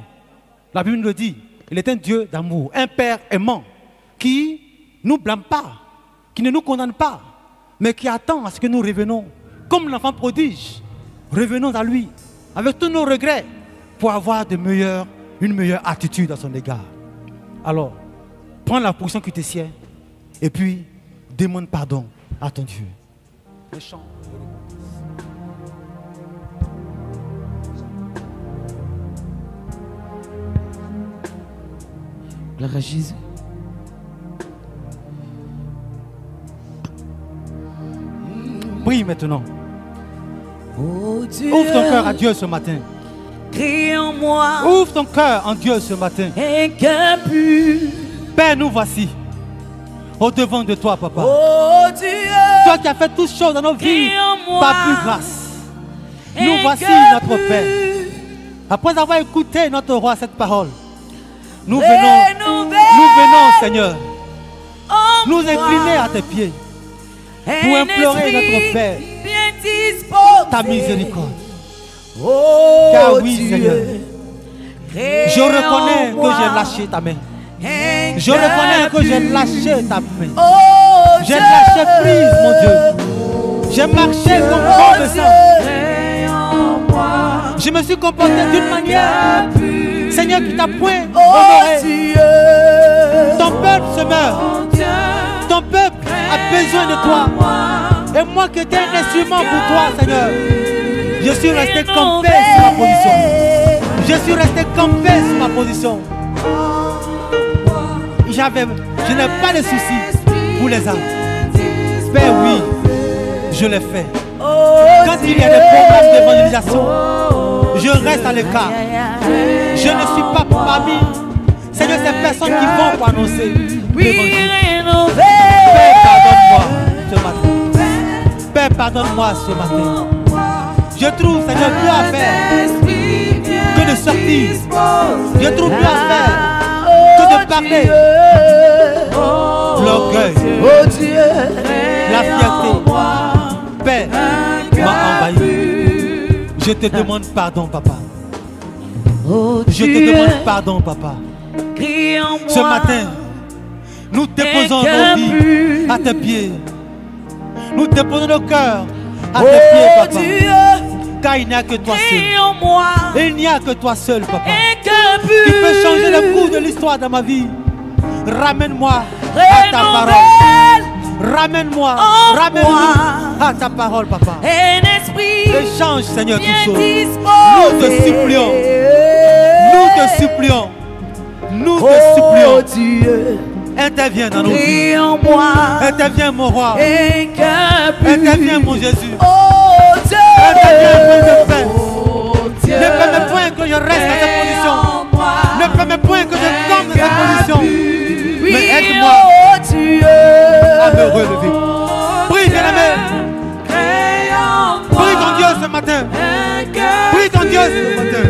[SPEAKER 1] La Bible nous le dit. Il est un Dieu d'amour, un Père aimant qui ne nous blâme pas, qui ne nous condamne pas, mais qui attend à ce que nous revenons. Comme l'enfant prodige, revenons à lui avec tous nos regrets pour avoir une meilleure attitude à son égard. Alors, prends la position qui te sied et puis demande pardon à ton Dieu. Le chant.
[SPEAKER 3] Gloire à Jésus.
[SPEAKER 1] Prie maintenant.
[SPEAKER 3] Oh Dieu,
[SPEAKER 1] Ouvre ton cœur à Dieu ce matin.
[SPEAKER 3] crée en moi
[SPEAKER 1] Ouvre ton cœur en Dieu ce matin.
[SPEAKER 3] un cœur pur.
[SPEAKER 1] Père, nous voici au devant de toi, papa.
[SPEAKER 3] Oh Dieu,
[SPEAKER 1] Toi qui as fait toutes choses dans nos vies
[SPEAKER 3] crée en moi
[SPEAKER 1] par plus grâce. Nous
[SPEAKER 3] un
[SPEAKER 1] voici
[SPEAKER 3] cœur
[SPEAKER 1] notre
[SPEAKER 3] pur.
[SPEAKER 1] Père. Après avoir écouté notre roi cette parole, nous venons, Seigneur,
[SPEAKER 3] En
[SPEAKER 1] nous
[SPEAKER 3] moi
[SPEAKER 1] incliner à tes pieds pour
[SPEAKER 3] un
[SPEAKER 1] implorer
[SPEAKER 3] esprit
[SPEAKER 1] notre Père
[SPEAKER 3] bien disposé.
[SPEAKER 1] ta miséricorde.
[SPEAKER 3] Oh
[SPEAKER 1] Car oui,
[SPEAKER 3] Dieu,
[SPEAKER 1] Seigneur,
[SPEAKER 3] crée
[SPEAKER 1] je reconnais
[SPEAKER 3] en
[SPEAKER 1] que
[SPEAKER 3] moi
[SPEAKER 1] j'ai lâché ta main.
[SPEAKER 3] un
[SPEAKER 1] Je
[SPEAKER 3] cœur
[SPEAKER 1] reconnais que j'ai
[SPEAKER 3] pur.
[SPEAKER 1] lâché ta main.
[SPEAKER 3] Oh
[SPEAKER 1] J'ai
[SPEAKER 3] Dieu,
[SPEAKER 1] lâché prise, mon Dieu. J'ai marché comme
[SPEAKER 3] oh
[SPEAKER 1] bon de
[SPEAKER 3] Dieu,
[SPEAKER 1] sang.
[SPEAKER 3] crée en moi
[SPEAKER 1] Je me suis comporté d'une manière,
[SPEAKER 3] pur.
[SPEAKER 1] Seigneur, qui t'a point
[SPEAKER 3] Oh
[SPEAKER 1] honoré.
[SPEAKER 3] Dieu,
[SPEAKER 1] Ton peuple se meurt. Ton peuple a besoin de toi. Et moi qui étais un instrument pour toi, Seigneur, je suis resté campé sur ma position. Je suis resté campé sur ma position. Je n'ai pas de soucis pour les âmes. Père, oui, je l'ai fait. Quand il y a des programmes d'évangélisation, je reste à l'écart. Je ne suis pas parmi, Seigneur, ces personnes qui vont pour annoncer l'évangile. Père, pardonne-moi ce matin. Père, pardonne-moi ce matin. Je trouve, Seigneur, plus à faire que de sortir. Je trouve plus à faire que de parler. L'orgueil,
[SPEAKER 3] oh Dieu,
[SPEAKER 1] la fierté, Père, m'a envahi. Je te demande pardon, papa.
[SPEAKER 3] oh
[SPEAKER 1] Je te demande pardon, papa. Ce matin, nous déposons nos vies à tes pieds. Nous déposons nos cœurs à tes pieds,
[SPEAKER 3] oh
[SPEAKER 1] papa.
[SPEAKER 3] Dieu,
[SPEAKER 1] Car il n'y a que toi seul.
[SPEAKER 3] en moi
[SPEAKER 1] Il n'y a que toi seul, papa,
[SPEAKER 3] un cœur
[SPEAKER 1] qui
[SPEAKER 3] pur.
[SPEAKER 1] peut changer le cours de l'histoire dans ma vie. Ramène-moi à ta parole.
[SPEAKER 3] Renouvelle
[SPEAKER 1] Ramène-moi,
[SPEAKER 3] en
[SPEAKER 1] ramène-nous à ta parole, papa.
[SPEAKER 3] un esprit
[SPEAKER 1] Et change, Seigneur,
[SPEAKER 3] bien
[SPEAKER 1] toutes choses.
[SPEAKER 3] disposé.
[SPEAKER 1] Nous te supplions. Nous te supplions. Nous te
[SPEAKER 3] Oh
[SPEAKER 1] supplions.
[SPEAKER 3] Dieu,
[SPEAKER 1] Interviens dans nos vies.
[SPEAKER 3] crée en moi
[SPEAKER 1] Interviens, mon roi.
[SPEAKER 3] un cœur pur.
[SPEAKER 1] Interviens, mon Jésus.
[SPEAKER 3] Oh Dieu,
[SPEAKER 1] Interviens, mon Père.
[SPEAKER 3] oh Dieu,
[SPEAKER 1] Ne permets point que je reste dans cette position.
[SPEAKER 3] en moi
[SPEAKER 1] Ne permets point que je tombe dans cette position.
[SPEAKER 3] oui,
[SPEAKER 1] Mais aide-moi
[SPEAKER 3] oh Dieu,
[SPEAKER 1] à me relever. Prie, bien-aimé.
[SPEAKER 3] crée en moi
[SPEAKER 1] Prie ton Dieu ce matin.
[SPEAKER 3] un cœur
[SPEAKER 1] Prie ton Dieu ce matin.